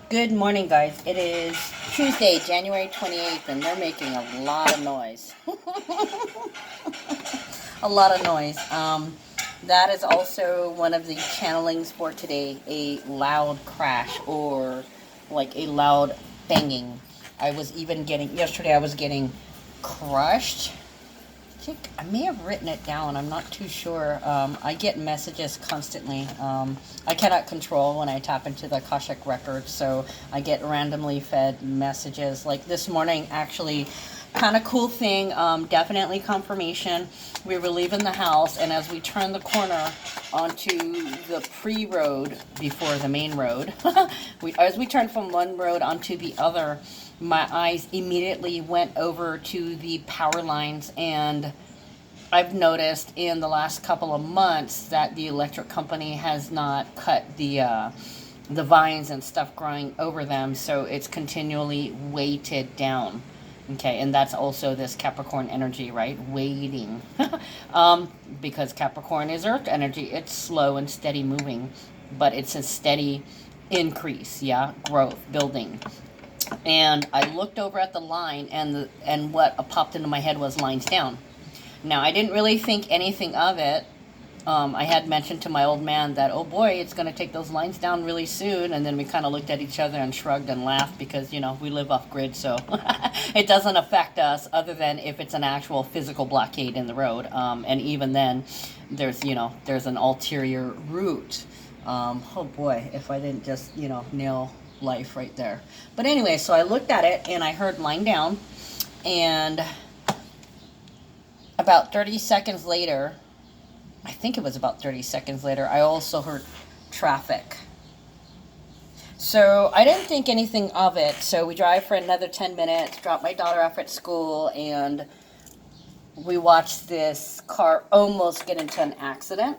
Good morning, guys. It is Tuesday, January 28th, and they're making a lot of noise. A lot of noise. That is also one of the channelings for today, a loud crash or like a loud banging. Yesterday I was getting crushed. I may have written it down. I'm not too sure. I get messages constantly. I cannot control when I tap into the Akashic records, so I get randomly fed messages. Like this morning, actually, kind of cool thing. Definitely confirmation. We were leaving the house, and as we turned the corner onto the pre-road before the main road, as we turned from one road onto the other, my eyes immediately went over to the power lines, and I've noticed in the last couple of months that the electric company has not cut the vines and stuff growing over them, so it's continually weighted down. Okay, and that's also this Capricorn energy, right? Waiting. Because Capricorn is earth energy. It's slow and steady moving, but it's a steady increase, yeah? Growth, building. And I looked over at the line, and what popped into my head was lines down. Now, I didn't really think anything of it. I had mentioned to my old man that, oh boy, it's going to take those lines down really soon. And then we kind of looked at each other and shrugged and laughed because, we live off grid. So it doesn't affect us other than if it's an actual physical blockade in the road. And even then, there's an ulterior route. Oh boy, if I didn't just, nail life right there. But anyway, so I looked at it and I heard line down. And about 30 seconds later, I think it was about 30 seconds later, I also heard traffic. So I didn't think anything of it. So we drive for another 10 minutes, drop my daughter off at school, and we watched this car almost get into an accident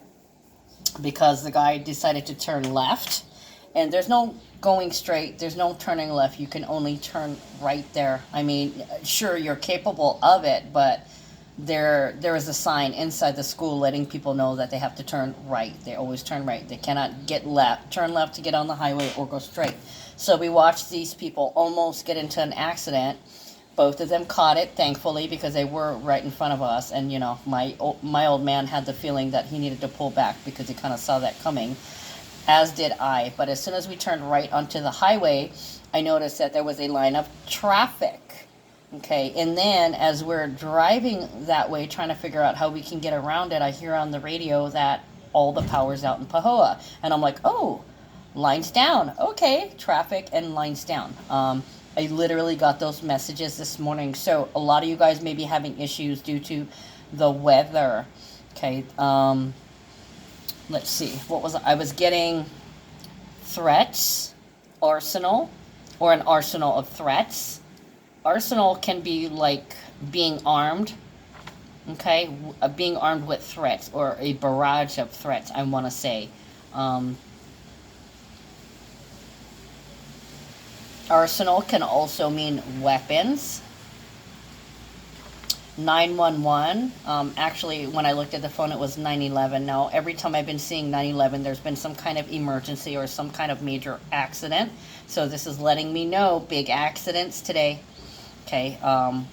because the guy decided to turn left. And there's no going straight, there's no turning left. You can only turn right there. I mean, sure, you're capable of it, but there is a sign inside the school letting people know that they have to turn right. They always turn right. They cannot turn left to get on the highway or go straight. So we watched these people almost get into an accident. Both of them caught it, thankfully, because they were right in front of us. And, my old man had the feeling that he needed to pull back because he kind of saw that coming, as did I. But as soon as we turned right onto the highway, I noticed that there was a line of traffic. Okay, and then as we're driving that way, trying to figure out how we can get around it, I hear on the radio that all the power's out in Pahoa. And I'm like, oh, lines down. Okay, traffic and lines down. I literally got those messages this morning. So a lot of you guys may be having issues due to the weather. Okay, let's see. I was getting threats, arsenal, or an arsenal of threats. Arsenal can be like being armed, okay? Being armed with threats or a barrage of threats, I want to say. Arsenal can also mean weapons. 911. Actually, when I looked at the phone, it was 911. Now, every time I've been seeing 911, there's been some kind of emergency or some kind of major accident. So this is letting me know big accidents today. Okay,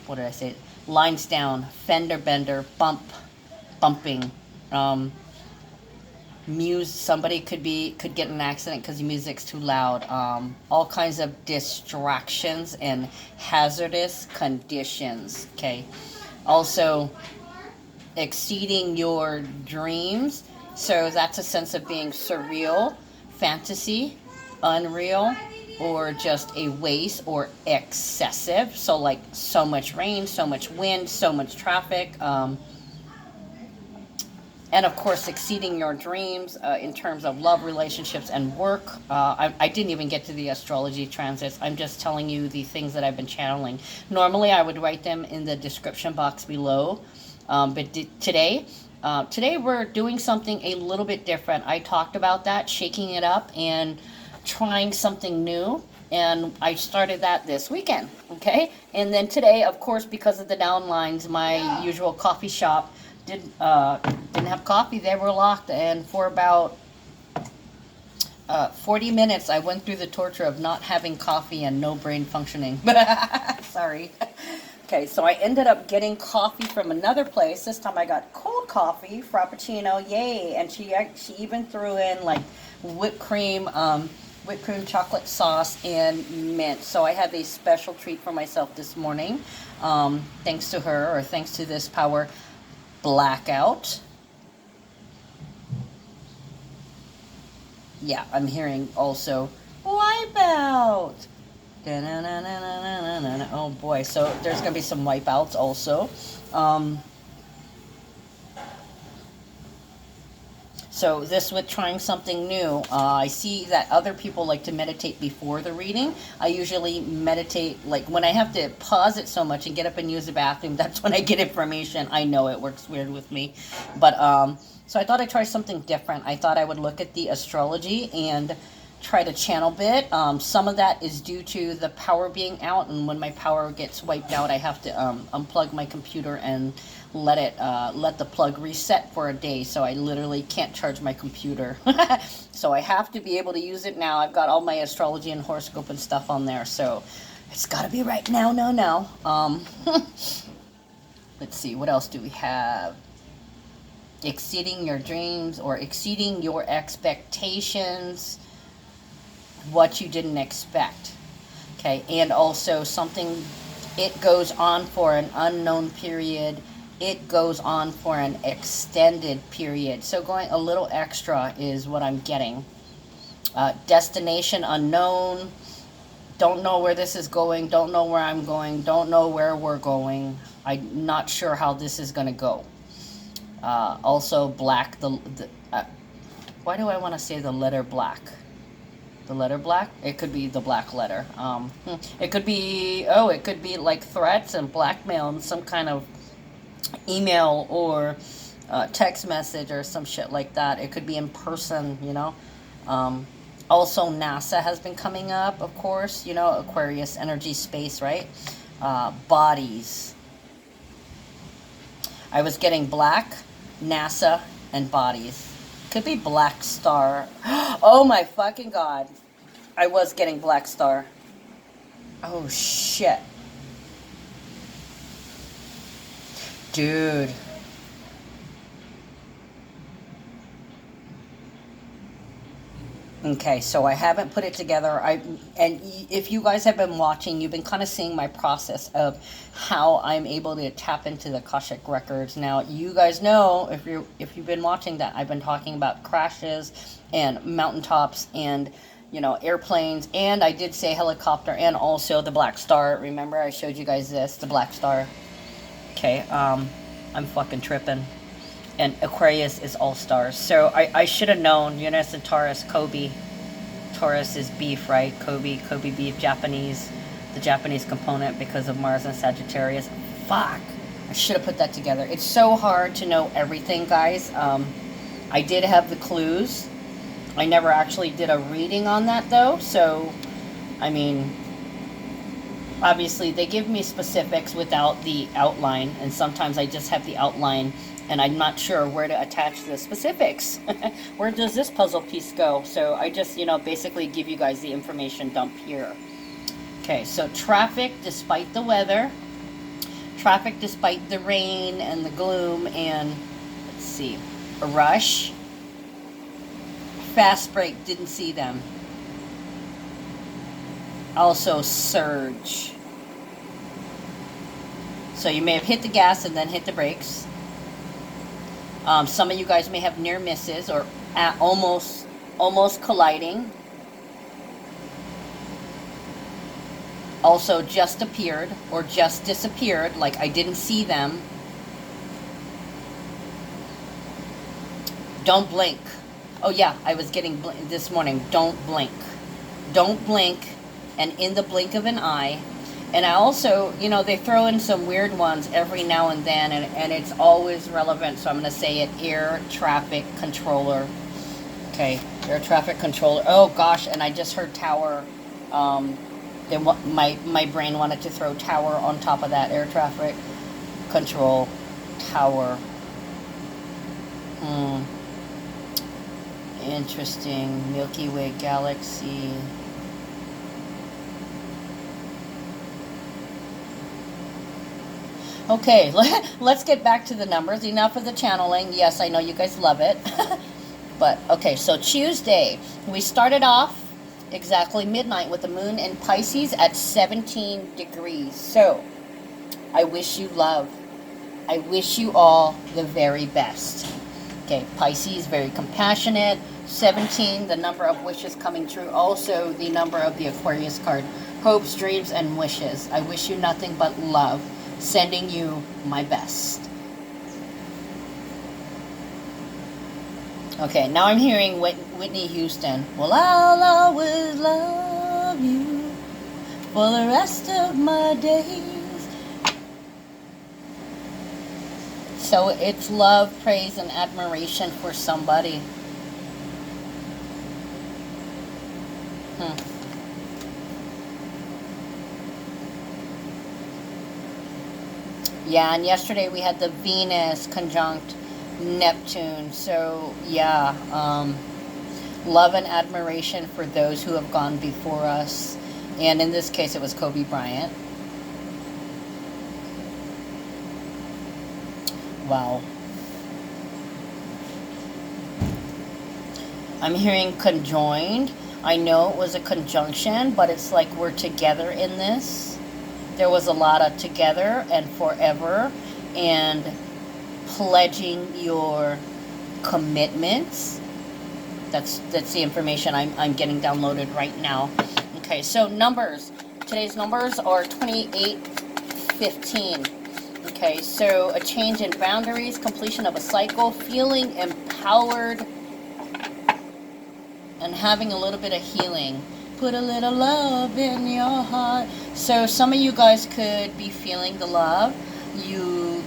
what did I say? Lines down, fender bender, bumping. Somebody could get in an accident because the music's too loud. All kinds of distractions and hazardous conditions. Okay, also exceeding your dreams. So that's a sense of being surreal, fantasy, unreal, or just a waste or excessive. So like so much rain, so much wind, so much traffic. And of course, exceeding your dreams in terms of love, relationships, and work. I didn't even get to the astrology transits. I'm just telling you the things that I've been channeling. Normally, I would write them in the description box below. But today we're doing something a little bit different. I talked about that, shaking it up and trying something new, and I started that this weekend. Okay, and then today, of course, because of the downlines, my usual coffee shop didn't have coffee. They were locked, and for about 40 minutes I went through the torture of not having coffee and no brain functioning. Sorry. Okay, so I ended up getting coffee from another place. This time I got cold coffee, frappuccino, yay! And she even threw in like whipped cream chocolate sauce, and mint. So I have a special treat for myself this morning, thanks to her, or thanks to this power blackout. Yeah, I'm hearing also wipeout. Oh boy, so there's gonna be some wipeouts also. So this with trying something new, I see that other people like to meditate before the reading. I usually meditate, like when I have to pause it so much and get up and use the bathroom, that's when I get information. I know it works weird with me. But so I thought I'd try something different. I thought I would look at the astrology and try to channel bit. Some of that is due to the power being out, and when my power gets wiped out, I have to unplug my computer and let the plug reset for a day, so I literally can't charge my computer. So I have to be able to use it now. I've got all my astrology and horoscope and stuff on there, so it's got to be right now. Let's see, what else do we have? Exceeding your dreams, or exceeding your expectations, what you didn't expect. Okay, and also something, it goes on for an unknown period. It goes on for an extended period. So going a little extra is what I'm getting. Destination unknown. Don't know where this is going. Don't know where I'm going. Don't know where we're going. I'm not sure how this is going to go. Also black. Why do I want to say the letter black? The letter black? It could be the black letter. It could be, it could be like threats and blackmail and some kind of email or text message or some shit like that. It could be in person, you know. Also NASA has been coming up, of course, you know, Aquarius energy space, right? Bodies. I was getting black, NASA, and bodies. Could be black star. Oh my fucking god. I was getting black star. Oh shit. Dude. Okay, so I haven't put it together. And if you guys have been watching, you've been kind of seeing my process of how I'm able to tap into the Akashic records. Now, you guys know, if you've been watching, that I've been talking about crashes and mountaintops and, you know, airplanes, and I did say helicopter, and also the black star. Remember I showed you guys this, the black star. Okay, I'm fucking tripping. And Aquarius is all stars. So I should have known. Uranus and Taurus, Kobe. Taurus is beef, right? Kobe beef, Japanese. The Japanese component because of Mars and Sagittarius. Fuck. I should have put that together. It's so hard to know everything, guys. I did have the clues. I never actually did a reading on that, though. So, I mean, obviously they give me specifics without the outline. And sometimes I just have the outline and I'm not sure where to attach the specifics. Where does this puzzle piece go? So I just, you know, basically give you guys the information dump here. Okay, so traffic despite the weather. Traffic despite the rain and the gloom and, let's see, a rush. Fast break, didn't see them. Also surge. So you may have hit the gas and then hit the brakes. Some of you guys may have near misses or almost colliding. Also just appeared or just disappeared, like I didn't see them. Don't blink. Oh yeah, I was getting this morning. Don't blink. Don't blink, and in the blink of an eye. And I also, you know, they throw in some weird ones every now and then, and it's always relevant, so I'm going to say it, air traffic controller. Okay, air traffic controller. Oh, gosh, and I just heard tower. My brain wanted to throw tower on top of that, air traffic control tower. Interesting. Milky Way galaxy. Okay, let's get back to the numbers. Enough of the channeling. Yes, I know you guys love it. But, okay, so Tuesday, we started off exactly midnight with the moon in Pisces at 17 degrees. So, I wish you love. I wish you all the very best. Okay, Pisces, very compassionate. 17, the number of wishes coming true. Also, the number of the Aquarius card. Hopes, dreams, and wishes. I wish you nothing but love. Sending you my best. Okay, now I'm hearing Whitney Houston. Well, I'll always love you for the rest of my days. So it's love, praise, and admiration for somebody. Yeah, and yesterday we had the Venus conjunct Neptune. So, yeah, love and admiration for those who have gone before us. And in this case, it was Kobe Bryant. Wow. I'm hearing conjoined. I know it was a conjunction, but it's like we're together in this. There was a lot of together and forever and pledging your commitments. That's the information I'm getting downloaded right now. Okay, so numbers. Today's numbers are 28, 15. Okay, so a change in boundaries, completion of a cycle, feeling empowered, and having a little bit of healing. Put a little love in your heart. So some of you guys could be feeling the love. You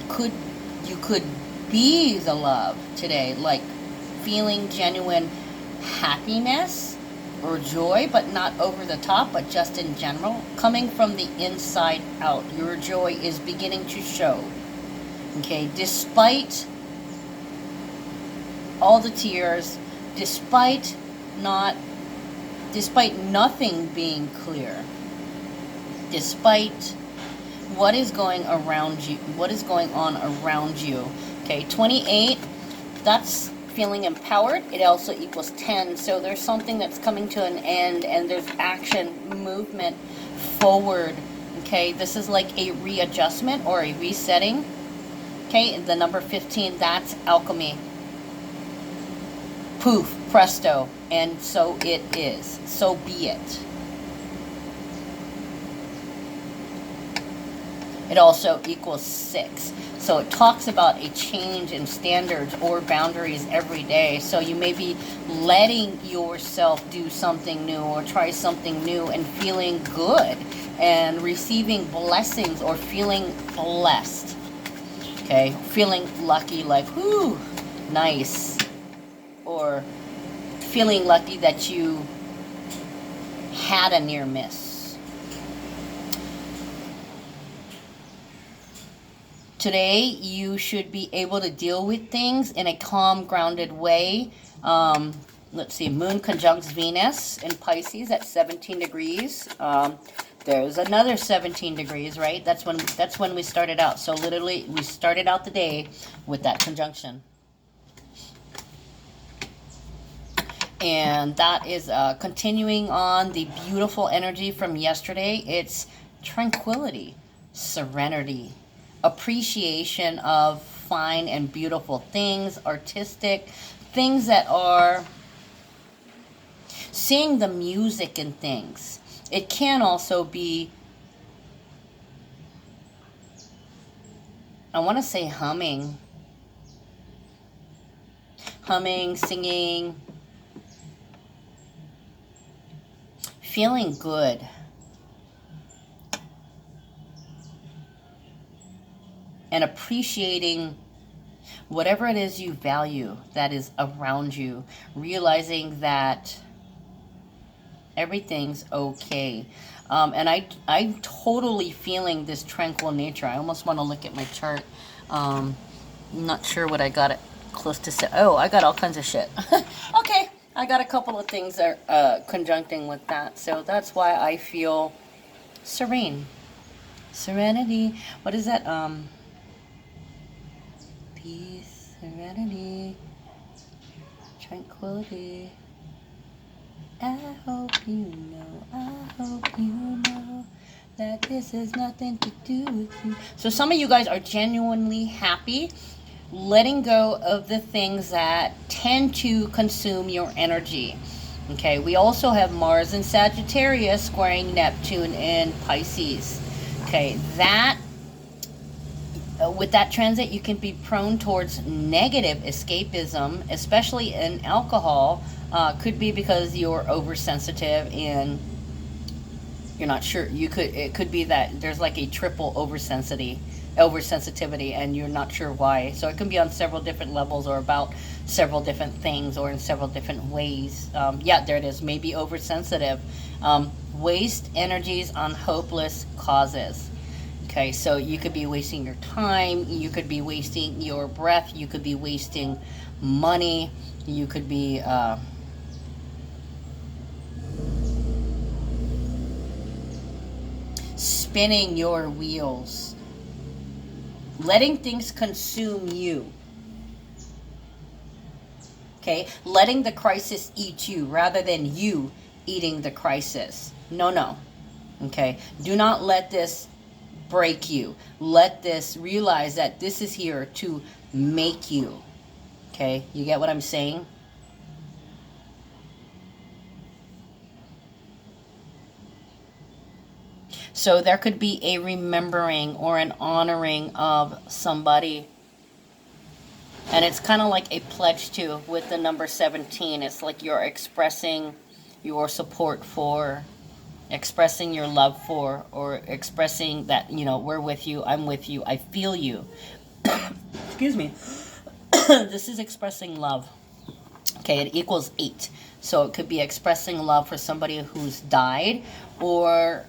could be the love today, like feeling genuine happiness or joy, but not over the top, but just in general, coming from the inside out. Your joy is beginning to show. Okay, despite all the tears, despite nothing being clear, despite what is going around you, what is going on around you. Okay, 28, that's feeling empowered. It also equals 10, so there's something that's coming to an end, and there's action, movement forward. Okay, this is like a readjustment or a resetting. Okay, the number 15, that's alchemy. Poof, presto, and so it is. So be it. It also equals 6. So it talks about a change in standards or boundaries every day. So you may be letting yourself do something new or try something new and feeling good and receiving blessings or feeling blessed. Okay, feeling lucky, like, whoo, nice. Or feeling lucky that you had a near miss. Today, you should be able to deal with things in a calm, grounded way. Let's see, Moon conjuncts Venus in Pisces at 17 degrees. There's another 17 degrees, right? That's when we started out. So literally, we started out the day with that conjunction. And that is continuing on the beautiful energy from yesterday. It's tranquility, serenity, appreciation of fine and beautiful things, artistic things that are seeing the music in things. It can also be, I want to say humming, singing, feeling good. And appreciating whatever it is you value that is around you. Realizing that everything's okay. And I'm totally feeling this tranquil nature. I almost want to look at my chart. I'm not sure what I got it close to oh, I got all kinds of shit. Okay, I got a couple of things that are conjuncting with that, so that's why I feel serene. Serenity. What is that? Peace, serenity, tranquility. I hope you know, I hope you know that this has nothing to do with you. So some of you guys are genuinely happy, letting go of the things that tend to consume your energy. Okay, we also have Mars in Sagittarius squaring Neptune in Pisces. Okay, that with that transit, you can be prone towards negative escapism, especially in alcohol. Could be because you're oversensitive and you're not sure. It could be that there's like a triple oversensitivity, and you're not sure why. So it can be on several different levels, or about several different things, or in several different ways. Yeah, there it is. Maybe oversensitive. Waste energies on hopeless causes. Okay, so you could be wasting your time, you could be wasting your breath, you could be wasting money, you could be spinning your wheels, letting things consume you. Okay, letting the crisis eat you rather than you eating the crisis. No. Okay, do not let this break you. Let this realize that this is here to make you. Okay, you get what I'm saying? So there could be a remembering or an honoring of somebody. And it's kind of like a pledge too with the number 17. It's like you're expressing your support for, expressing your love for, or expressing that, you know, we're with you, I'm with you, I feel you. Excuse me. This is expressing love. Okay, it equals 8. So it could be expressing love for somebody who's died, or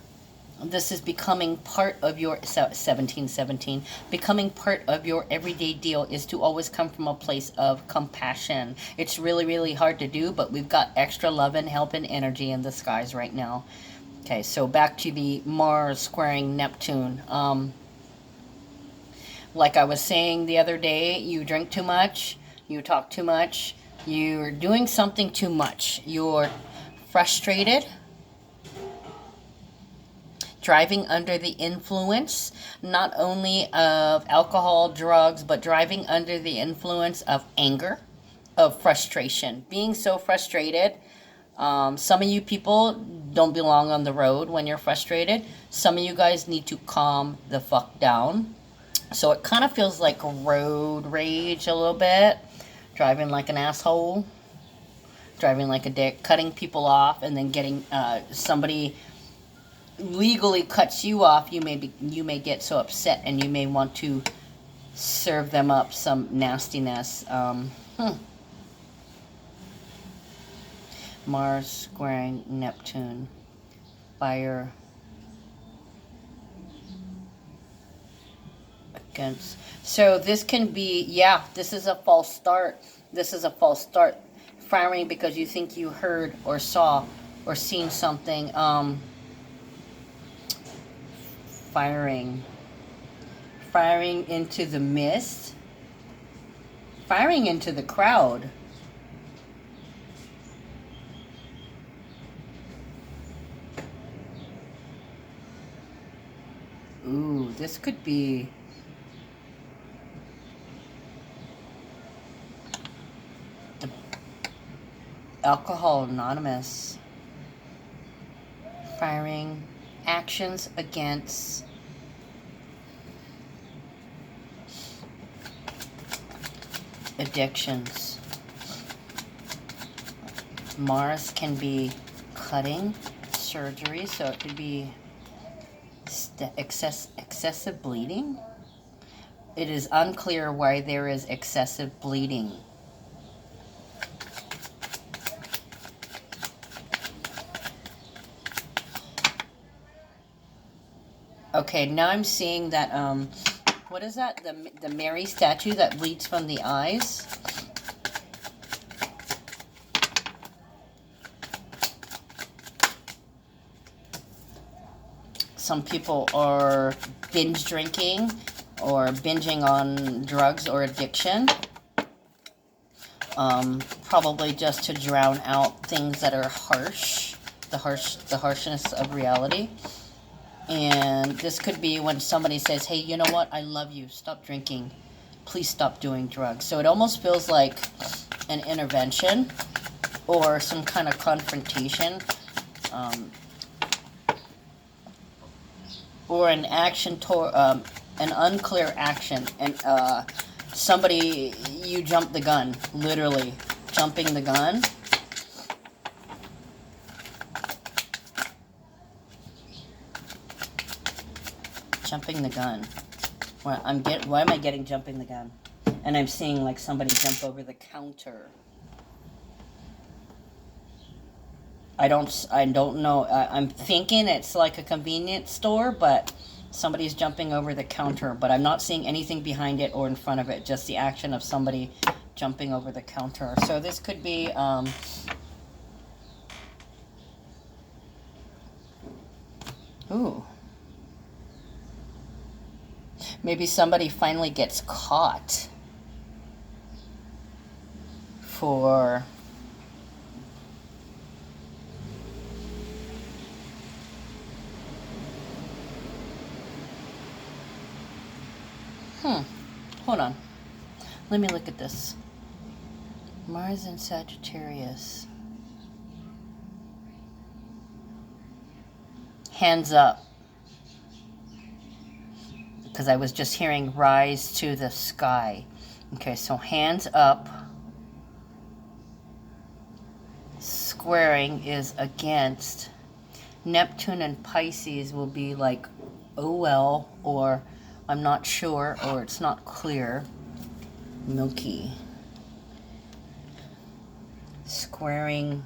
this is becoming part of your 1717. Becoming part of your everyday deal is to always come from a place of compassion. It's really, really hard to do, but we've got extra love and help and energy in the skies right now. Okay, so back to the Mars squaring Neptune. Like I was saying the other day, you drink too much, you talk too much, you're doing something too much. You're frustrated, driving under the influence, not only of alcohol, drugs, but driving under the influence of anger, of frustration. Being so frustrated. Some of you people don't belong on the road when you're frustrated. Some of you guys need to calm the fuck down. So it kind of feels like road rage a little bit. Driving like an asshole. Driving like a dick. Cutting people off and then getting somebody legally cuts you off. You may get so upset and you may want to serve them up some nastiness. Mars squaring Neptune. Fire against. So this can be, yeah, this is a false start. This is a false start. Firing because you think you heard or saw or seen something. Firing into the mist. Firing into the crowd. Ooh, this could be the Alcohol Anonymous. Firing actions against addictions. Mars can be cutting, surgery, so it could be excessive bleeding. It is unclear why there is excessive bleeding. Okay, now I'm seeing that, what is that? The Mary statue that bleeds from the eyes. some people are binge drinking or binging on drugs or addiction. Probably just to drown out things that are harsh, the harshness of reality. And this could be when somebody says, hey, you know what? I love you. Stop drinking. Please stop doing drugs. So it almost feels like an intervention or some kind of confrontation, or an action an unclear action, and somebody, you jump the gun, literally jumping the gun. Jumping the gun. Why am I getting jumping the gun? And I'm seeing like somebody jump over the counter. I don't know. I'm thinking it's like a convenience store, but somebody's jumping over the counter. But I'm not seeing anything behind it or in front of it. Just the action of somebody jumping over the counter. So this could be ooh. Maybe somebody finally gets caught for hold on. Let me look at this. Mars and Sagittarius. Hands up. Because I was just hearing rise to the sky. Okay, so hands up. Squaring is against. Neptune and Pisces will be like, oh well, or I'm not sure, or it's not clear. Milky. Squaring.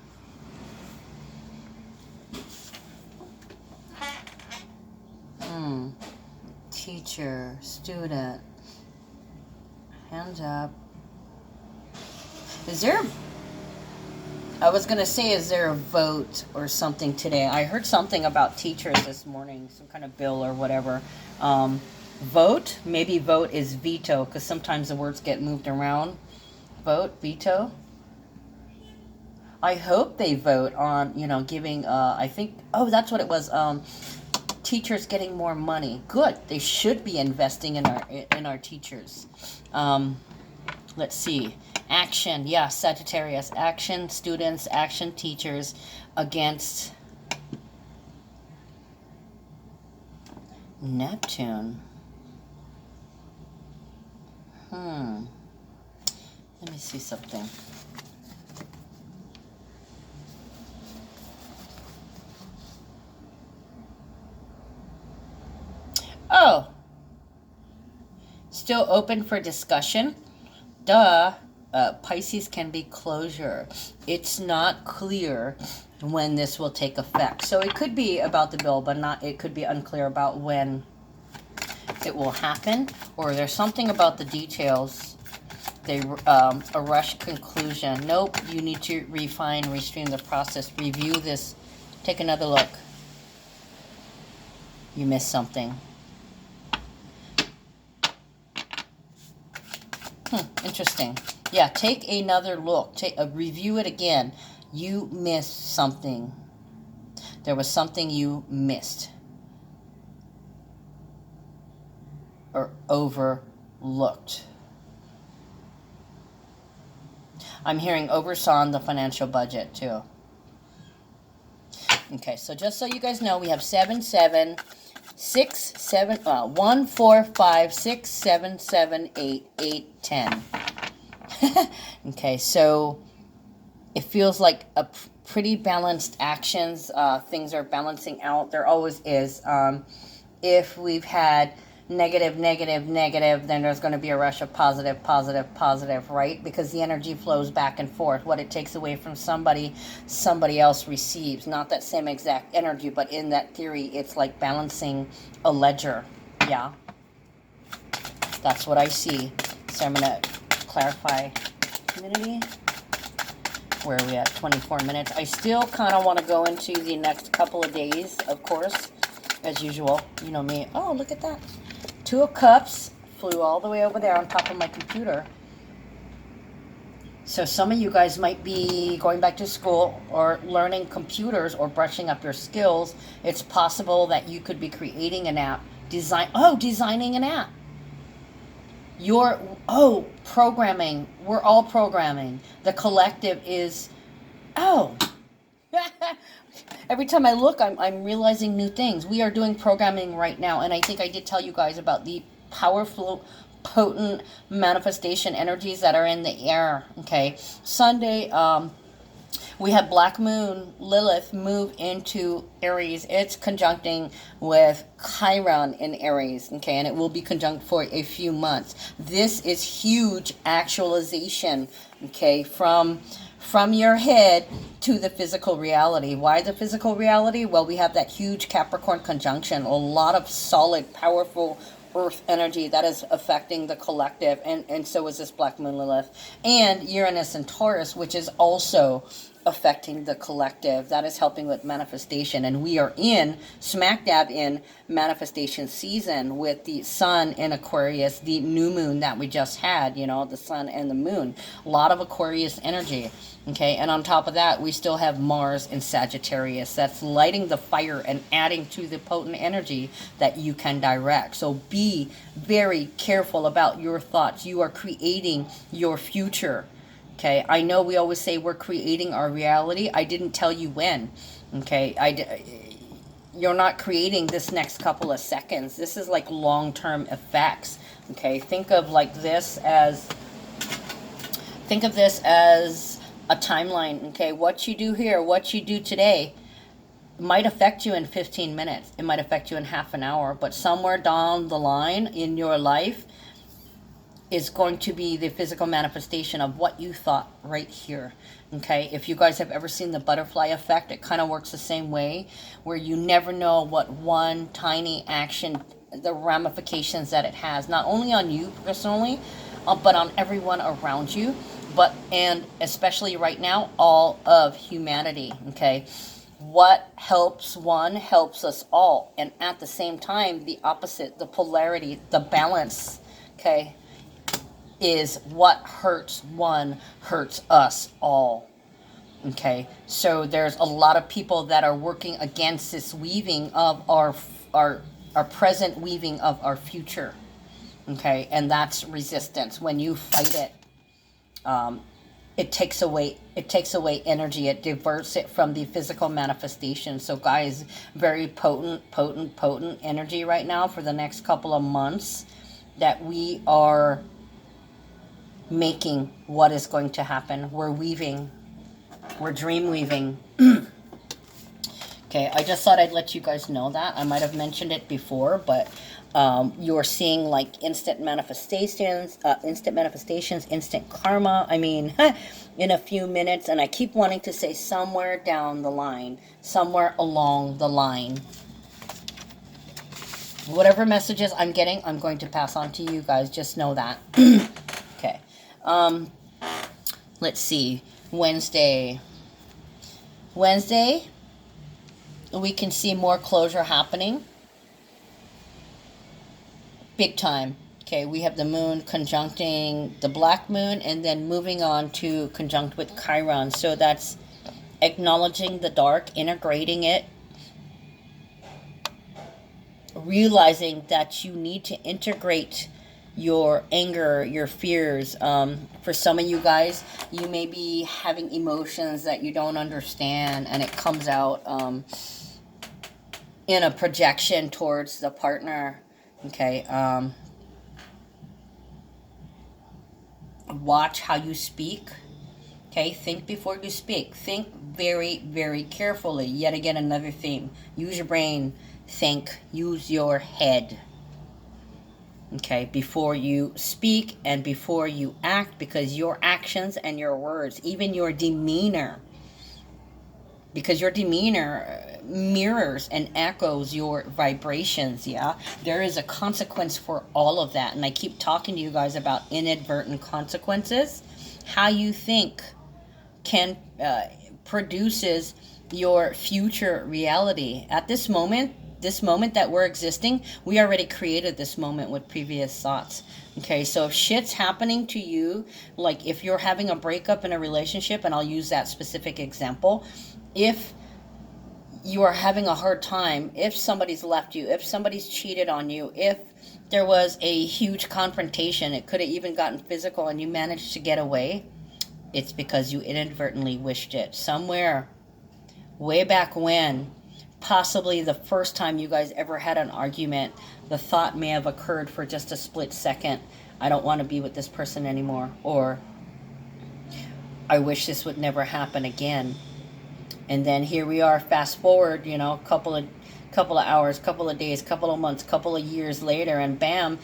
Teacher, student. Hands up. Is there, I was going to say, is there a vote or something today? I heard something about teachers this morning, some kind of bill or whatever. Vote, maybe vote is veto, because sometimes the words get moved around. Vote, veto. I hope they vote on, giving, I think, oh, that's what it was, teachers getting more money. Good. They should be investing in our teachers. Let's see. Action. Yeah, Sagittarius. Action students, action teachers against Neptune. Let me see something. Oh, still open for discussion? Duh. Pisces can be closure. It's not clear when this will take effect. So it could be about the bill, but not. It could be unclear about when it will happen, or there's something about the details. A rushed conclusion. Nope. You need to refine, restream the process. Review this. Take another look. You missed something. Interesting. Yeah, take another look. Review it again. You missed something. There was something you missed or overlooked. I'm hearing oversaw on the financial budget too. Okay, so just so you guys know, we have 7, 7, 6, 7, 1, 4, 5, 6, 7, 7, 8, 8, 10. Okay, so it feels like a pretty balanced actions. Things are balancing out. There always is. If we've had negative, negative, negative, then there's going to be a rush of positive, positive, positive, right? Because the energy flows back and forth. What it takes away from somebody else receives. Not that same exact energy, but in that theory, it's like balancing a ledger. Yeah. That's what I see. So I'm going to clarify community. Where are we at? 24 minutes. I still kind of want to go into the next couple of days, of course. as usual. You know me. Oh, look at that. Two of Cups flew all the way over there on top of my computer. So some of you guys might be going back to school or learning computers or brushing up your skills. It's possible that you could be creating an app. Designing an app. Programming. We're all programming. The collective is, oh. Every time I look, I'm realizing new things. We are doing programming right now, and I think I did tell you guys about the powerful, potent manifestation energies that are in the air. Okay, Sunday, we have Black Moon Lilith move into Aries. It's conjuncting with Chiron in Aries, okay, and it will be conjunct for a few months. This is huge actualization, okay, from your head to the physical reality. Why the physical reality? Well, we have that huge Capricorn conjunction, a lot of solid, powerful earth energy that is affecting the collective, and so is this Black Moon Lilith. And Uranus and Taurus, which is also affecting the collective. That is helping with manifestation. And we are in, smack dab in manifestation season with the sun in Aquarius, the new moon that we just had, you know, the sun and the moon. A lot of Aquarius energy. Okay, and on top of that, we still have Mars in Sagittarius. That's lighting the fire and adding to the potent energy that you can direct. So be very careful about your thoughts. You are creating your future. Okay, I know we always say we're creating our reality. I didn't tell you when. Okay, you're not creating this next couple of seconds. This is like long-term effects. Okay, think of this as a timeline. Okay, what you do here, what you do today might affect you in 15 minutes. It might affect you in half an hour, but somewhere down the line in your life is going to be the physical manifestation of what you thought right here. Okay, if you guys have ever seen the butterfly effect, it kind of works the same way, where you never know what one tiny action, the ramifications that it has, not only on you personally, but on everyone around you, and especially right now, all of humanity. Okay, what helps one helps us all, and at the same time, the opposite, the polarity, the balance, okay, is what hurts one hurts us all. Okay, so there's a lot of people that are working against this weaving of our present weaving of our future. Okay, and that's resistance. When you fight it, it takes away energy. It diverts it from the physical manifestation. So guys, very potent energy right now for the next couple of months that we are making what is going to happen. We're weaving. We're dream weaving. Okay, I just thought I'd let you guys know that. I might have mentioned it before, but you're seeing like instant manifestations, instant karma. I mean, in a few minutes, and I keep wanting to say somewhere down the line, somewhere along the line. Whatever messages I'm getting, I'm going to pass on to you guys. Just know that. Okay. Let's see. Wednesday, we can see more closure happening. Big time. Okay, we have the moon conjuncting the Black Moon and then moving on to conjunct with Chiron. So that's acknowledging the dark, integrating it, realizing that you need to integrate your anger, your fears. For some of you guys, you may be having emotions that you don't understand, and it comes out in a projection towards the partner. Okay, watch how you speak. Okay, think before you speak. Think very, very carefully. Yet again, another theme. Use your brain. Think. Use your head. Okay, before you speak and before you act, because your actions and your words, even your demeanor, because your demeanor mirrors and echoes your vibrations, yeah? There is a consequence for all of that. And I keep talking to you guys about inadvertent consequences. How you think produces your future reality. At this moment, this moment that we're existing, we already created this moment with previous thoughts. Okay, so if shit's happening to you, like if you're having a breakup in a relationship, and I'll use that specific example, if you are having a hard time, if somebody's left you, if somebody's cheated on you, if there was a huge confrontation, it could have even gotten physical, and you managed to get away, it's because you inadvertently wished it. Somewhere, way back when, possibly the first time you guys ever had an argument, the thought may have occurred for just a split second, I don't want to be with this person anymore, or I wish this would never happen again. And then here we are, fast forward, you know, couple of hours, couple of days, couple of months, couple of years later, and bam,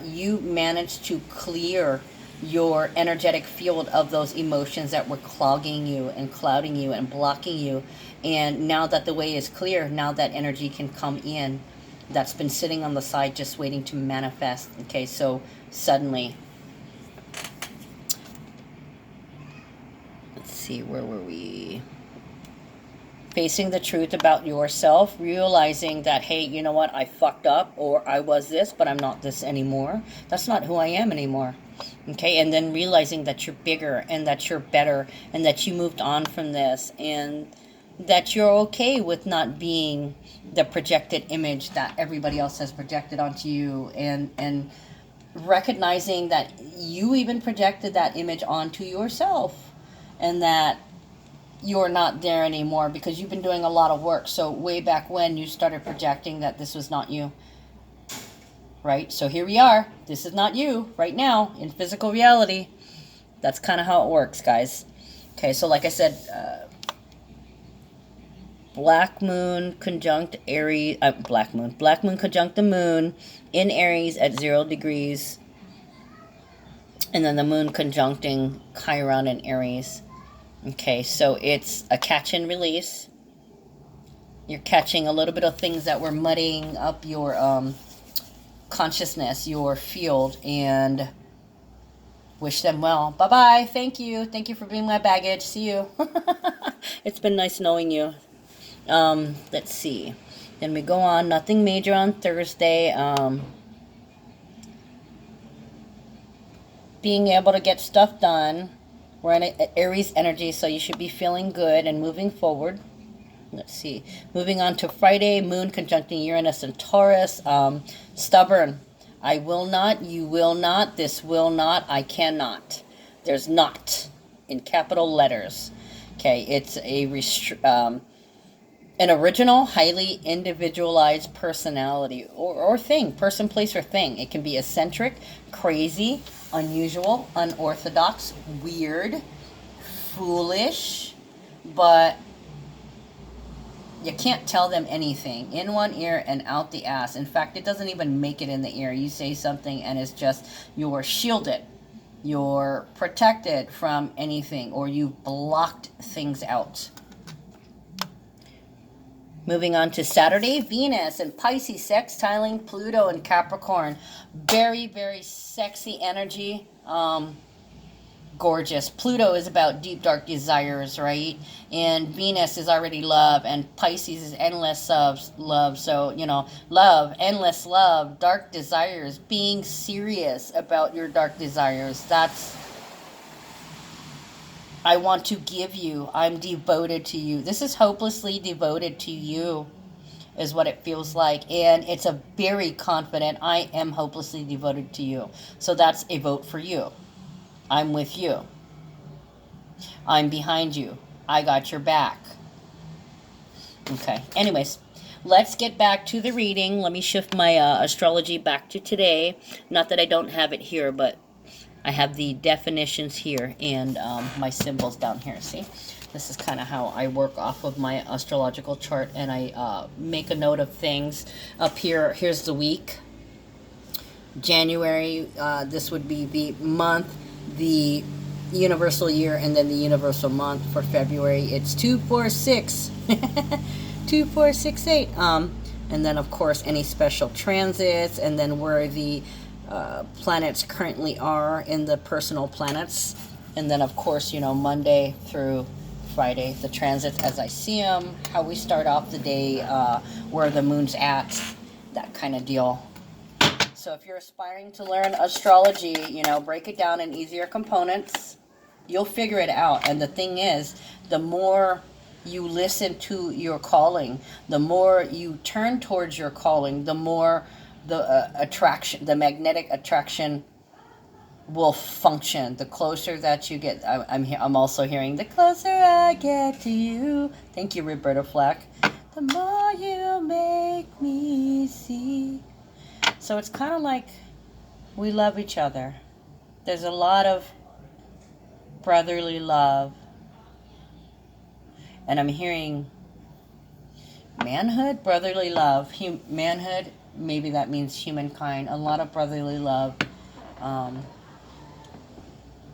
you managed to clear your energetic field of those emotions that were clogging you and clouding you and blocking you. And now that the way is clear, now that energy can come in that's been sitting on the side just waiting to manifest. Okay, so suddenly, let's see, where were we? Facing the truth about yourself, realizing that, hey, you know what, I fucked up, or I was this, but I'm not this anymore. That's not who I am anymore. Okay, and then realizing that you're bigger and that you're better and that you moved on from this and that you're okay with not being the projected image that everybody else has projected onto you, and recognizing that you even projected that image onto yourself, and that you're not there anymore because you've been doing a lot of work. So way back when you started projecting that this was not you, right? So here we are. This is not you right now in physical reality. That's kind of how it works, guys. Okay, so like I said, black moon conjunct Aries, black moon conjunct the moon in Aries at 0 degrees, and then the moon conjuncting Chiron in Aries. Okay, so it's a catch and release. You're catching a little bit of things that were muddying up your consciousness, your field, and wish them well. Bye-bye. Thank you. Thank you for being my baggage. See you. It's been nice knowing you. Let's see. Then we go on. Nothing major on Thursday. Being able to get stuff done. We're in Aries energy, so you should be feeling good and moving forward. Let's see. Moving on to Friday, moon conjuncting Uranus and Taurus. Stubborn. I will not, you will not, this will not, I cannot. There's not in capital letters. Okay, it's an original, highly individualized personality or thing, person, place, or thing. It can be eccentric, crazy, unusual, unorthodox, weird, foolish, but you can't tell them anything. In one ear and out the ass. In fact, it doesn't even make it in the ear. You say something and it's just, you're shielded. You're protected from anything, or you've blocked things out. Moving on to Saturday, Venus and Pisces sextiling Pluto and Capricorn. Very, very sexy energy. Gorgeous. Pluto is about deep, dark desires, right? And Venus is already love, and Pisces is endless love. So, you know, love, endless love, dark desires, being serious about your dark desires. That's, I want to give you, I'm devoted to you. This is hopelessly devoted to you, is what it feels like. And it's a very confident, I am hopelessly devoted to you. So that's a vote for you. I'm with you. I'm behind you. I got your back. Okay, anyways, let's get back to the reading. Let me shift my astrology back to today. Not that I don't have it here, but I have the definitions here and my symbols down here. See, this is kind of how I work off of my astrological chart, and I make a note of things. Up here, here's the week. January, this would be the month, the universal year, and then the universal month. For February, it's 246 2468. And then of course any special transits, and then where the planets currently are in the personal planets, and then of course, you know, Monday through Friday, the transits as I see them, how we start off the day, where the moon's at, that kind of deal. So if you're aspiring to learn astrology, you know, break it down in easier components. You'll figure it out. And the thing is, the more you listen to your calling, the more you turn towards your calling, the more the attraction, the magnetic attraction will function. The closer that you get, I'm also hearing, the closer I get to you. Thank you, Roberta Flack. The more you make me see. So it's kind of like we love each other. There's a lot of brotherly love. And I'm hearing manhood, brotherly love. Manhood, maybe that means humankind. A lot of brotherly love.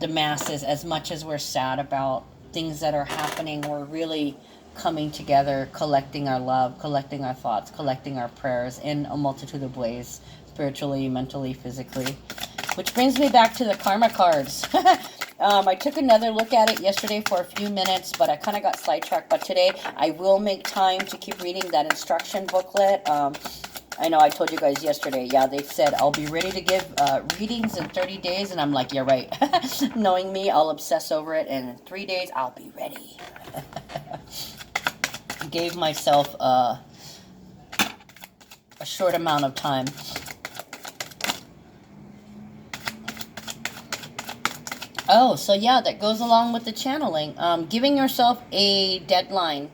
The masses, as much as we're sad about things that are happening, we're really coming together, collecting our love, collecting our thoughts, collecting our prayers in a multitude of ways, spiritually, mentally, physically. Which brings me back to the karma cards. I took another look at it yesterday for a few minutes, but I kind of got sidetracked. But today I will make time to keep reading that instruction booklet. I know I told you guys yesterday, yeah, they said I'll be ready to give readings in 30 days. And I'm like, you're right. Knowing me, I'll obsess over it. And in 3 days, I'll be ready. Gave myself a short amount of time. Oh, so yeah, that goes along with the channeling. Giving yourself a deadline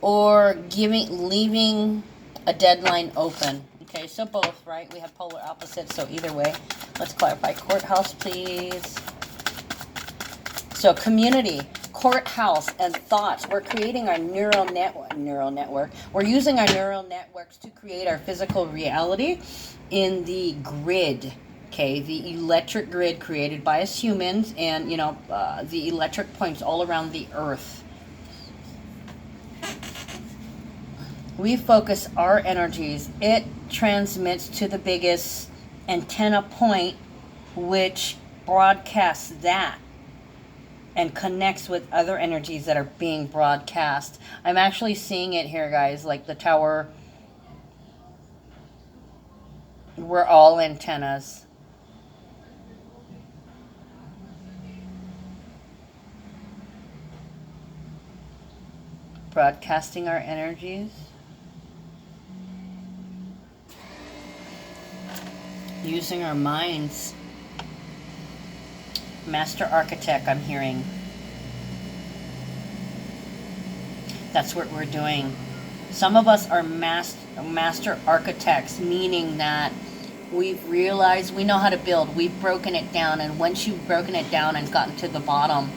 or leaving a deadline open. Okay, so both, right? We have polar opposites, so either way. Let's clarify. Courthouse, please. So community, courthouse, and thoughts. We're creating our neural network. We're using our neural networks to create our physical reality in the grid. Okay, the electric grid created by us humans, and, you know, the electric points all around the earth. We focus our energies. It transmits to the biggest antenna point, which broadcasts that and connects with other energies that are being broadcast. I'm actually seeing it here, guys, like the tower. We're all antennas. Broadcasting our energies. Using our minds. Master architect, I'm hearing. That's what we're doing. Some of us are master architects, meaning that we've realized we know how to build. We've broken it down, and once you've broken it down and gotten to the bottom,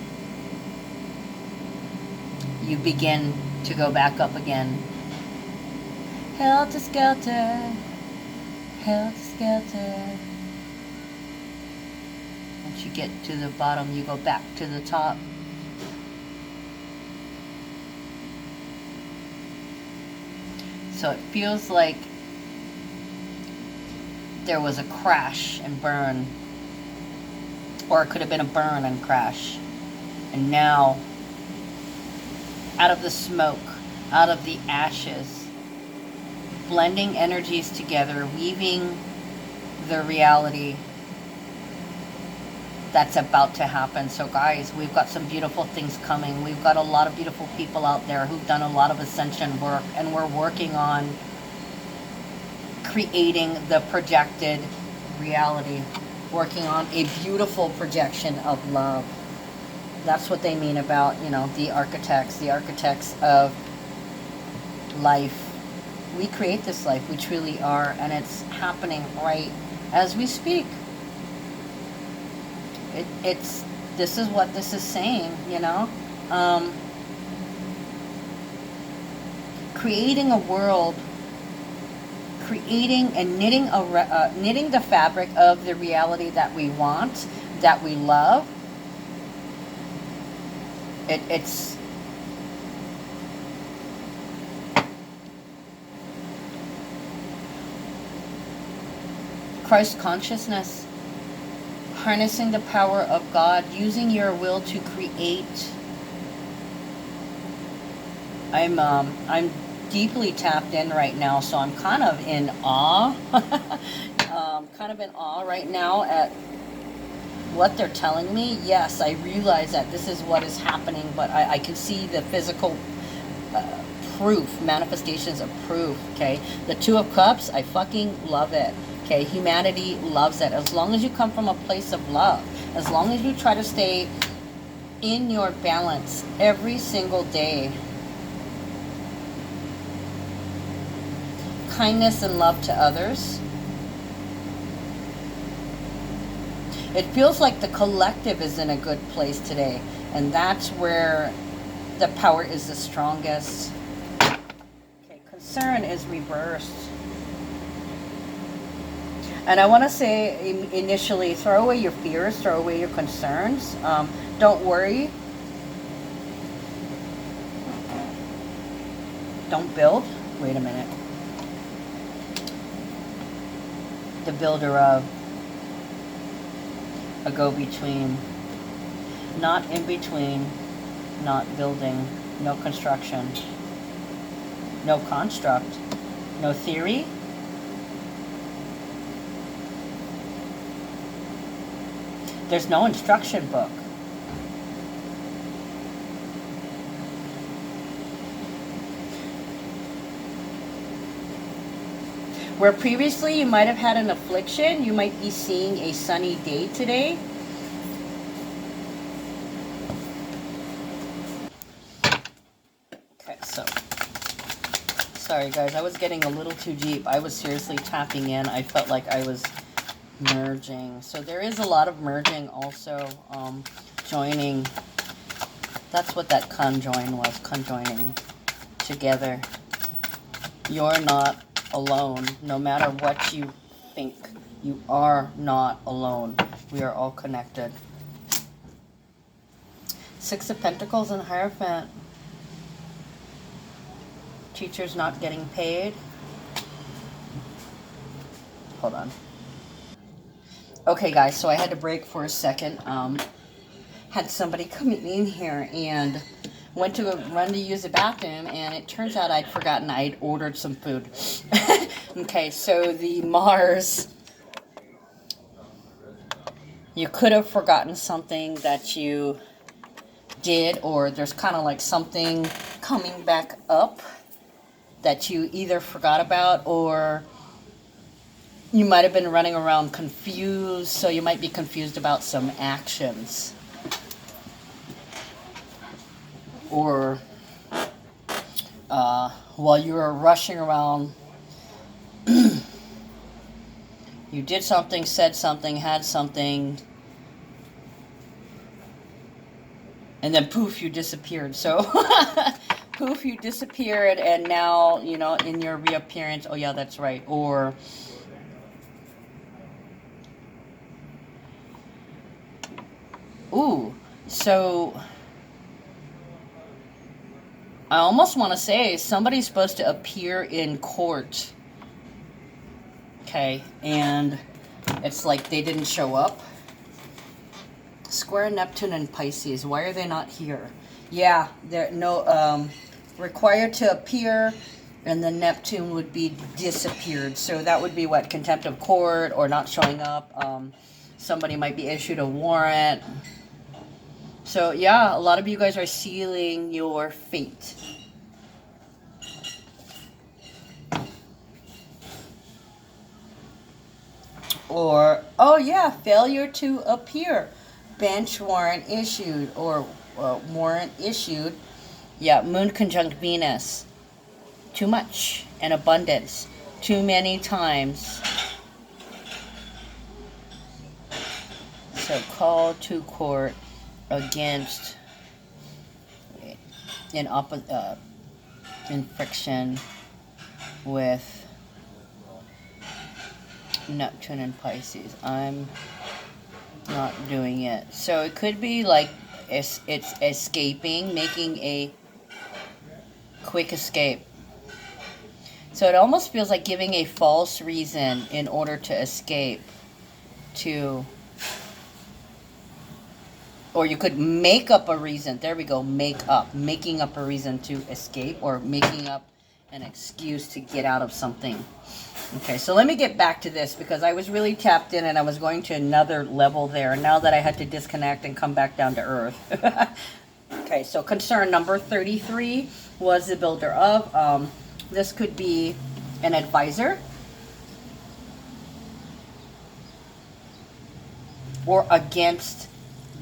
you begin to go back up again. Helter skelter, helter skelter. Once you get to the bottom, you go back to the top. So it feels like there was a crash and burn, or it could have been a burn and crash, and now out of the smoke, out of the ashes, blending energies together, weaving the reality that's about to happen. So guys, we've got some beautiful things coming. We've got a lot of beautiful people out there who've done a lot of ascension work, and we're working on creating the projected reality, working on a beautiful projection of love. That's what they mean about, you know, the architects of life. We create this life, we truly are, and it's happening right as we speak. This is what this is saying, you know. Creating a world, creating and knitting the fabric of the reality that we want, that we love. It's Christ consciousness, harnessing the power of God, using your will to create I'm deeply tapped in right now, so I'm kind of in awe. Kind of in awe right now at what they're telling me. Yes, I realize that this is what is happening, but I can see the physical uh, proof, manifestations of proof. Okay, the Two of Cups, I fucking love it. Okay, humanity loves it. As long as you come from a place of love, as long as you try to stay in your balance every single day, kindness and love to others. It feels like the collective is in a good place today, and that's where the power is the strongest. Okay, concern is reversed. And I want to say initially, throw away your fears, throw away your concerns. Don't worry. Don't build. Wait a minute. The builder of a go-between. Not in between. Not building. No construction. No construct. No theory. There's no instruction book. Where previously you might have had an affliction, you might be seeing a sunny day today. Okay, so sorry guys, I was getting a little too deep. I was seriously tapping in. I felt like I was merging. So there is a lot of merging also, joining. That's what that conjoin was, conjoining together. You're not alone. No matter what you think, you are not alone. We are all connected. Six of Pentacles and Hierophant. Teachers not getting paid. Hold on. Okay, guys, so I had to break for a second. Had somebody come in here and went to run to use the bathroom, and it turns out I'd forgotten I'd ordered some food. Okay, so the Mars, you could have forgotten something that you did, or there's kind of like something coming back up that you either forgot about, or you might have been running around confused, so you might be confused about some actions. Or while you were rushing around, you did something, said something, had something, and then poof, you disappeared. So poof, you disappeared, and now, you know, in your reappearance, oh yeah, that's right. Or ooh, so I almost want to say somebody's supposed to appear in court. Okay, and it's like they didn't show up. Square Neptune and Pisces. Why are they not here? Yeah, they're no required to appear, and the Neptune would be disappeared. So that would be what, contempt of court or not showing up. Somebody might be issued a warrant. So yeah, a lot of you guys are sealing your fate. Or, oh yeah, failure to appear. Bench warrant issued, or warrant issued. Yeah, Moon conjunct Venus. Too much and abundance. Too many times. So call to court against in friction with Neptune and Pisces. I'm not doing it. So it could be like it's escaping, making a quick escape. So it almost feels like giving a false reason in order to escape, to Or you could make up a reason. There we go. Make up. Making up a reason to escape, or making up an excuse to get out of something. Okay, so let me get back to this because I was really tapped in and I was going to another level there. Now that I had to disconnect and come back down to earth. Okay, so concern number 33 was the builder of. This could be an advisor, or against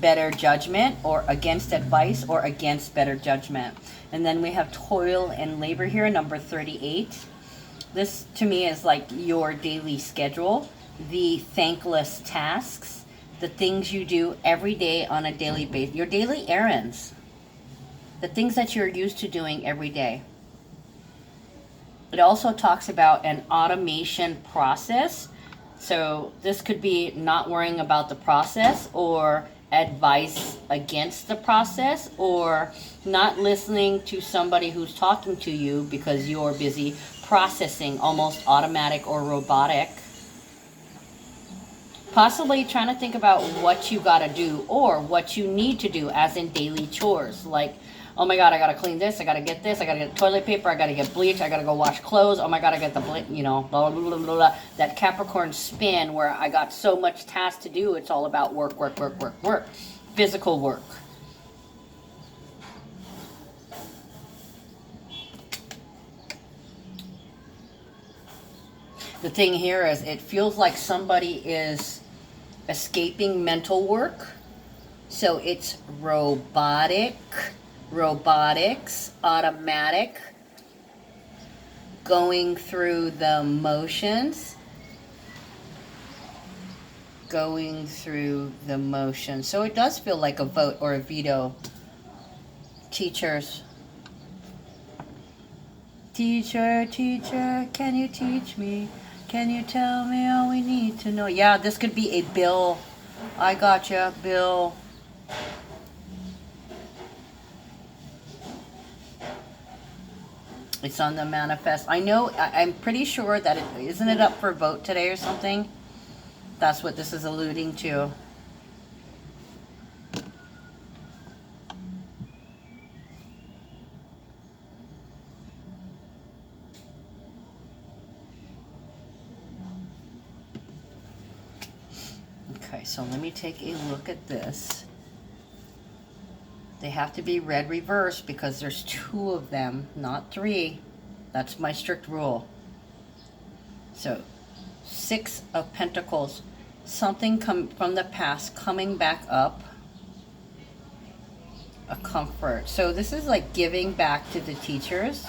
better judgment, or against advice, or against better judgment. And then we have toil and labor here, number 38. This to me is like your daily schedule, the thankless tasks, the things you do every day on a daily basis, your daily errands, the things that you're used to doing every day. It also talks about an automation process. So this could be not worrying about the process, or advice against the process, or not listening to somebody who's talking to you because you're busy processing, almost automatic or robotic. Possibly trying to think about what you got to do or what you need to do, as in daily chores, like, oh my god, I gotta clean this, I gotta get this, I gotta get toilet paper, I gotta get bleach, I gotta go wash clothes, oh my god, I got the blah, blah, blah, blah, blah. That Capricorn spin where I got so much task to do, it's all about work, work, work, work, work. Physical work. The thing here is, it feels like somebody is escaping mental work. So it's robotics, automatic, going through the motions. So it does feel like a vote or a veto. Teachers. Teacher, can you teach me? Can you tell me all we need to know? Yeah, this could be a bill. I gotcha, bill. It's on the manifest. I know, I'm pretty sure that isn't it up for vote today or something? That's what this is alluding to. Okay, so let me take a look at this. They have to be read reverse because there's 2 of them, not 3. That's my strict rule. So 6 of Pentacles, something come from the past coming back up, a comfort. So this is like giving back to the teachers.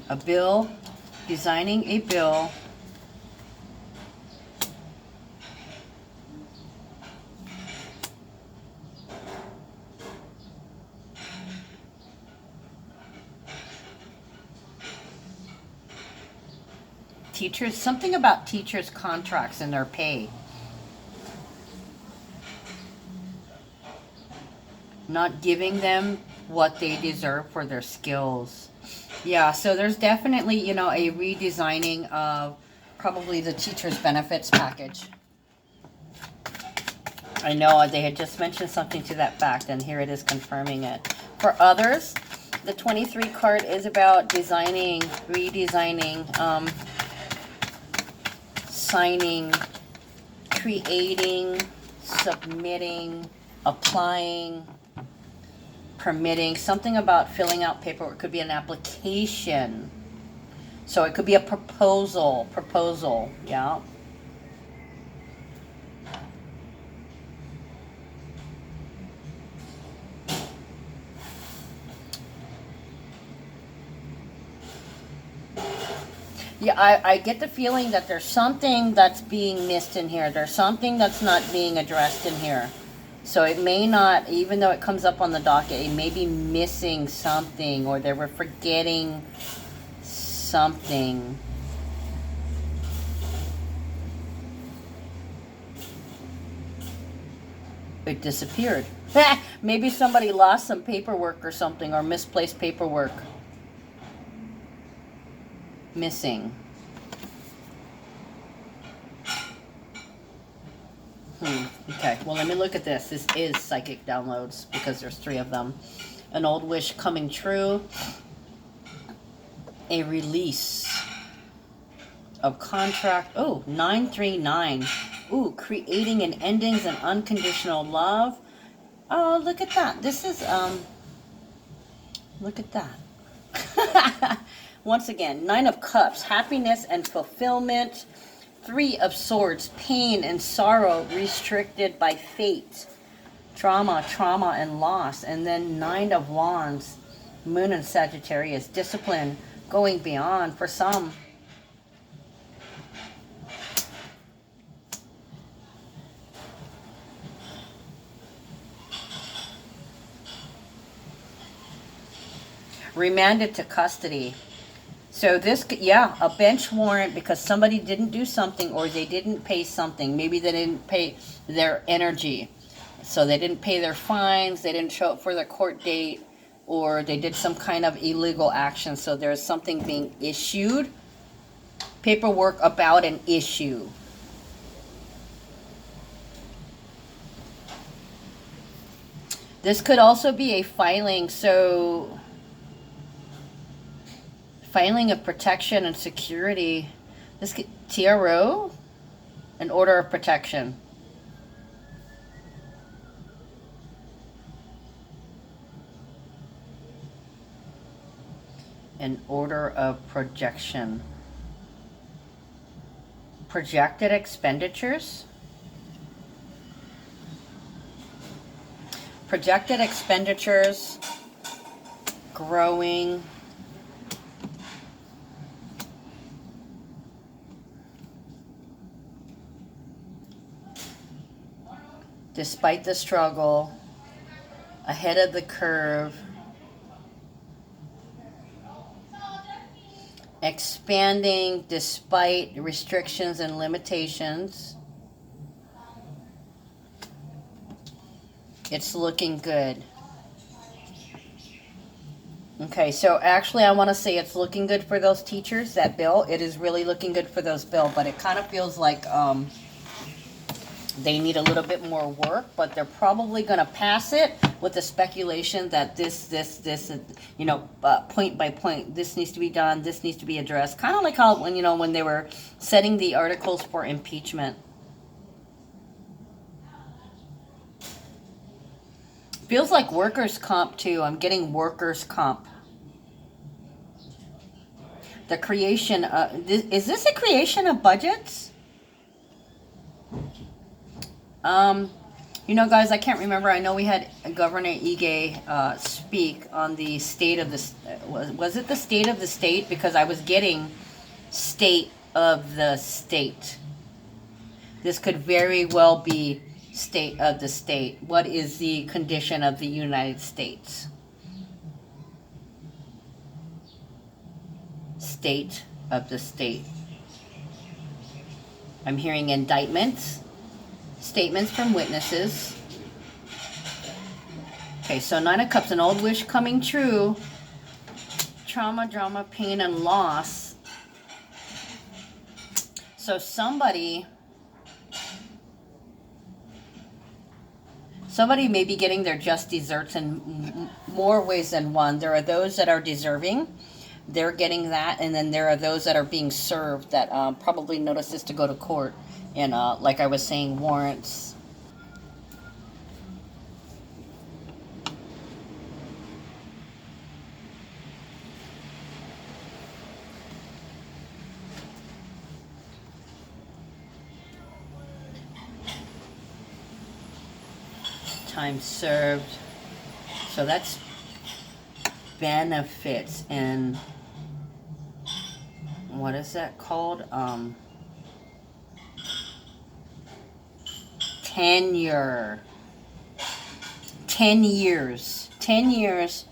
A bill, designing a bill. Teachers, something about teachers' contracts and their pay. Not giving them what they deserve for their skills. Yeah, so there's definitely, you know, a redesigning of probably the teacher's benefits package. I know they had just mentioned something to that fact, and here it is confirming it. For others, the 23 card is about designing, redesigning, signing, creating, submitting, applying, permitting, something about filling out paperwork. It could be an application. So it could be a proposal, yeah. Yeah, I get the feeling that there's something that's being missed in here. There's something that's not being addressed in here. So it may not, even though it comes up on the docket, it may be missing something, or they were forgetting something. It disappeared. Maybe somebody lost some paperwork or something, or misplaced paperwork. Missing. Okay, well, let me look at this. This is psychic downloads because there's 3 of them. An old wish coming true. A release of contract. Oh, 939. Ooh, creating an endings and unconditional love. Oh, look at that. This is, look at that. Once again, 9 of Cups, happiness and fulfillment. 3 of Swords, pain and sorrow restricted by fate. Trauma and loss. And then 9 of Wands, Moon and Sagittarius, discipline, going beyond for some. Remanded to custody. So this, yeah, a bench warrant because somebody didn't do something or they didn't pay something. Maybe they didn't pay their energy. So they didn't pay their fines, they didn't show up for their court date, or they did some kind of illegal action. So there's something being issued. Paperwork about an issue. This could also be a filing, so filing of protection and security. This could, TRO, an order of protection. An order of projection. Projected expenditures. Projected expenditures. Growing. Despite the struggle. Ahead of the curve. Expanding despite restrictions and limitations. It's looking good. Okay, so actually I want to say it's looking good for those teachers, that bill. It is really looking good for those bill, but it kind of feels like they need a little bit more work, but they're probably going to pass it with the speculation that this, you know, point by point, this needs to be done, this needs to be addressed. Kind of like how, when, you know, when they were setting the articles for impeachment. Feels like workers' comp, too. I'm getting workers' comp. The creation, is this a creation of budgets? You know, guys, I can't remember. I know we had Governor Ige speak on the state of the, was it the state of the state? Because I was getting state of the state. This could very well be state of the state. What is the condition of the United States? State of the state. I'm hearing indictments. Statements from witnesses. Okay, so 9 of Cups, an old wish coming true. Trauma, drama, pain, and loss. So somebody may be getting their just desserts in more ways than one. There are those that are deserving. They're getting that, and then there are those that are being served that probably notices to go to court. And like I was saying, warrants. Time served. So that's benefits. And what is that called? Tenure. 10 years. 10 years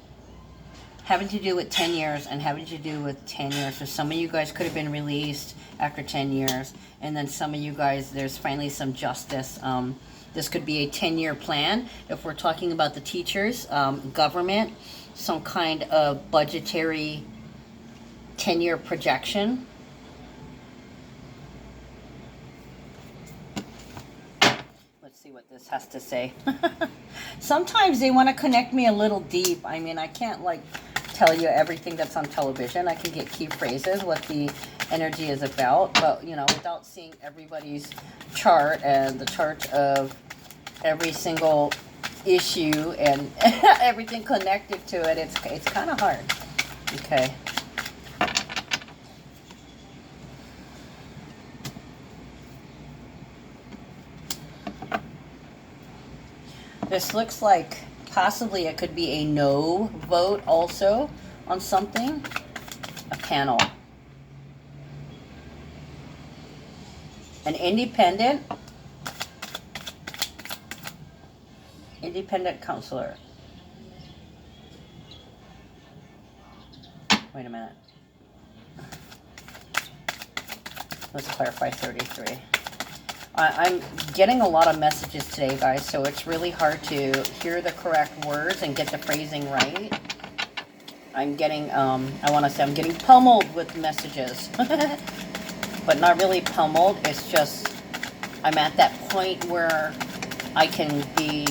having to do with 10 years and having to do with 10 years. So some of you guys could have been released after 10 years. And then some of you guys, there's finally some justice. This could be a 10-year plan. If we're talking about the teachers, government, some kind of budgetary 10-year projection. what this has to say. Sometimes they want to connect me a little deep. I mean, I can't like tell you everything that's on television. I can get key phrases, what the energy is about, but you know, without seeing everybody's chart and the chart of every single issue and everything connected to it, it's kind of hard. Okay. This looks like possibly it could be a no vote also on something. A panel. An independent counselor. Wait a minute. Let's clarify 33. I'm getting a lot of messages today, guys, so it's really hard to hear the correct words and get the phrasing right. I'm getting, I want to say I'm getting pummeled with messages. But not really pummeled. It's just, I'm at that point where I can be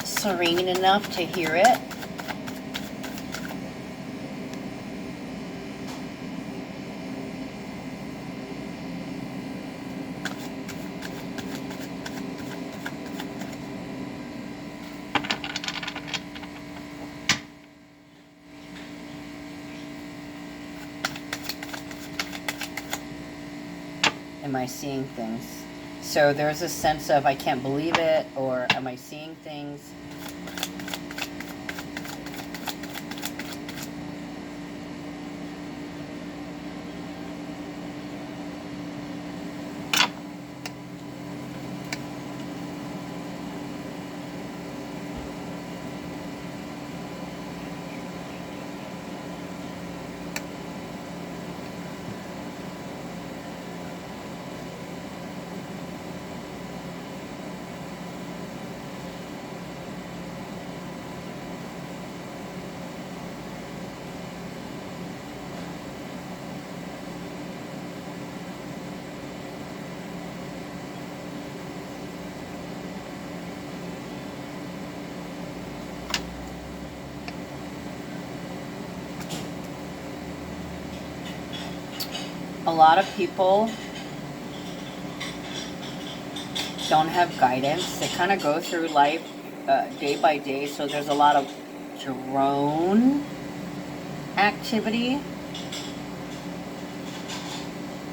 serene enough to hear it. Am I seeing things? So there's a sense of I can't believe it, or am I seeing things? A lot of people don't have guidance. They kind of go through life day by day, so there's a lot of drone activity.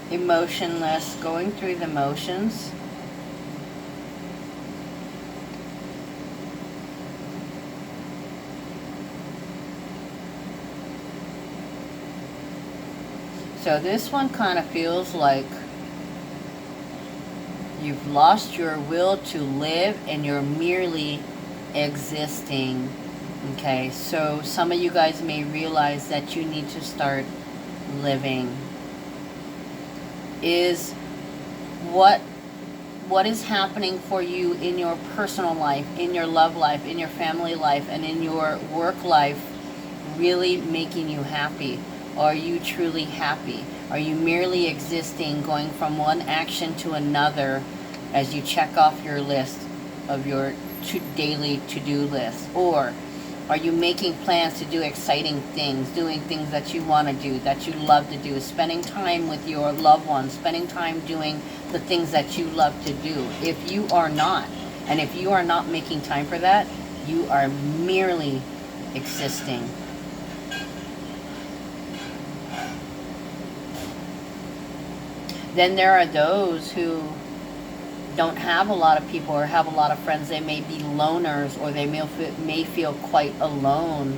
Emotionless, going through the motions. So this one kind of feels like you've lost your will to live and you're merely existing. Okay, so some of you guys may realize that you need to start living. Is what is happening for you in your personal life, in your love life, in your family life, and in your work life really making you happy? Are you truly happy? Are you merely existing, going from one action to another as you check off your list of your daily to-do list? Or are you making plans to do exciting things, doing things that you want to do, that you love to do, spending time with your loved ones, spending time doing the things that you love to do? If you are not, and if you are not making time for that, you are merely existing. Then there are those who don't have a lot of people or have a lot of friends. They may be loners, or they may feel quite alone,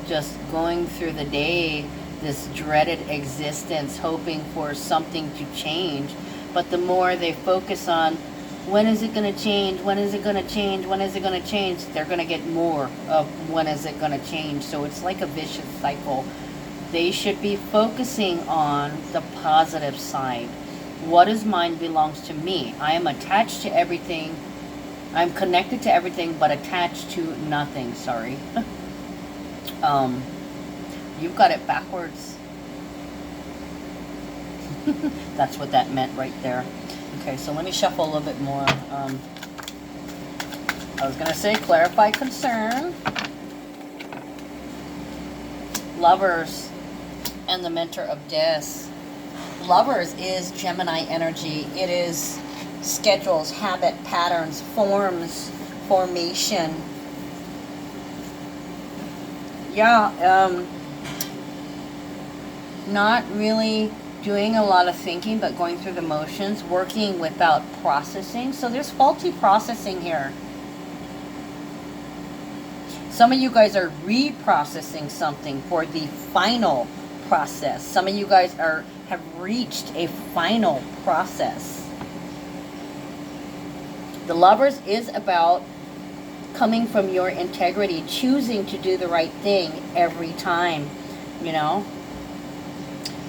just going through the day, this dreaded existence, hoping for something to change. But the more they focus on, when is it going to change, when is it going to change, when is it going to change, they're going to get more of when is it going to change. So it's like a vicious cycle. They should be focusing on the positive side. What is mine belongs to me. I am attached to everything. I'm connected to everything, but attached to nothing. Sorry. You've got it backwards. That's what that meant right there. Okay, so let me shuffle a little bit more. I was going to say clarify concern. Lovers and the mentor of death. Lovers is Gemini energy. It is schedules, habit, patterns, forms, formation. Yeah, not really doing a lot of thinking, but going through the motions, working without processing. So there's faulty processing here. Some of you guys are reprocessing something for the final process. Some of you guys have reached a final process. The Lovers is about coming from your integrity, choosing to do the right thing every time, you know.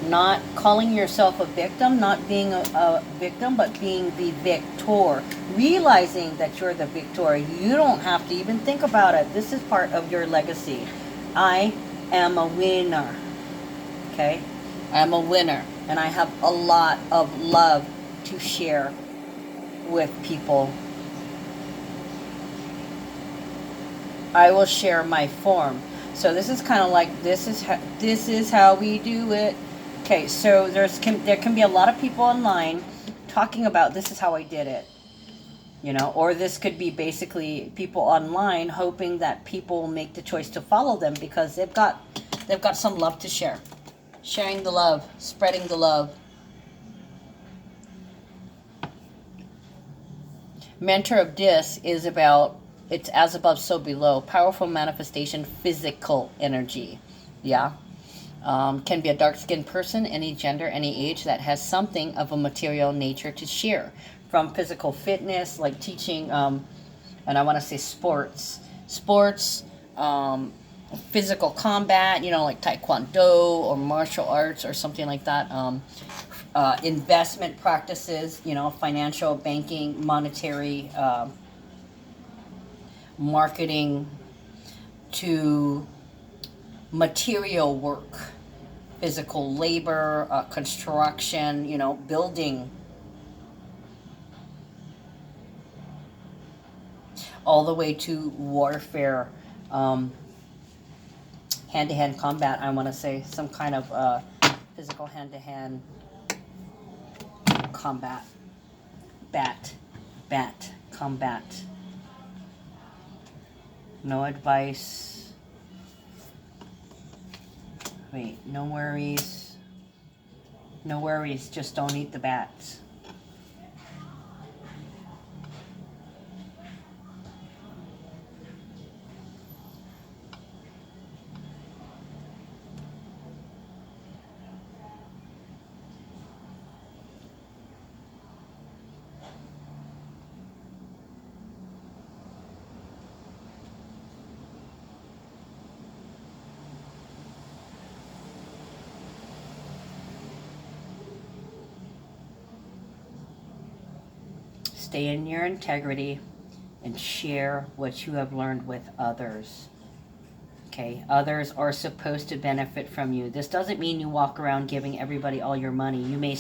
Not calling yourself a victim, not being a victim, but being the victor. Realizing that you're the victor. You don't have to even think about it. This is part of your legacy. I am a winner. Okay? I'm a winner. And I have a lot of love to share with people. I will share my form. So this is kind of like, this is how we do it. Okay, so there can be a lot of people online talking about this is how I did it, you know, or this could be basically people online hoping that people will make the choice to follow them because they've got some love to share, sharing the love, spreading the love. Mentor of Dis is about, it's as above so below, powerful manifestation, physical energy. Yeah. Can be a dark-skinned person, any gender, any age, that has something of a material nature to share. From physical fitness, like teaching, and I want to say sports, physical combat, you know, like taekwondo or martial arts or something like that. Investment practices, you know, financial, banking, monetary, marketing, to material work, physical labor, construction, you know, building, all the way to warfare, hand-to-hand combat. I want to say some kind of physical hand-to-hand combat, bat combat. No advice. Wait, no worries. No worries, just don't eat the bats. Stay in your integrity and share what you have learned with others. Okay, others are supposed to benefit from you. This doesn't mean you walk around giving everybody all your money. You may,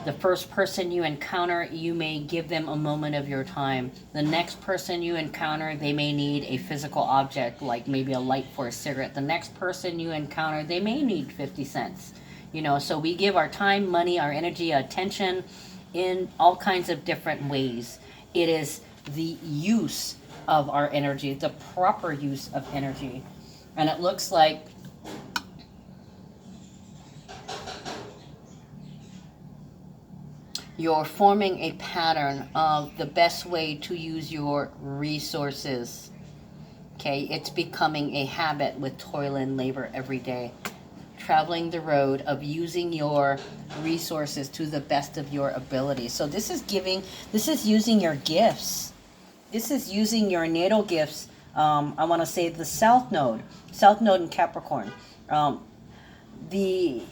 the first person you encounter, you may give them a moment of your time. The next person you encounter, they may need a physical object, like maybe a light for a cigarette. The next person you encounter, they may need 50 cents. You know, so we give our time, money, our energy, attention, in all kinds of different ways. It is the use of our energy, the proper use of energy. And it looks like you're forming a pattern of the best way to use your resources. Okay, it's becoming a habit with toil and labor every day. Traveling the road of using your resources to the best of your ability. So this is using your gifts. This is using your natal gifts. I want to say the South Node in Capricorn. The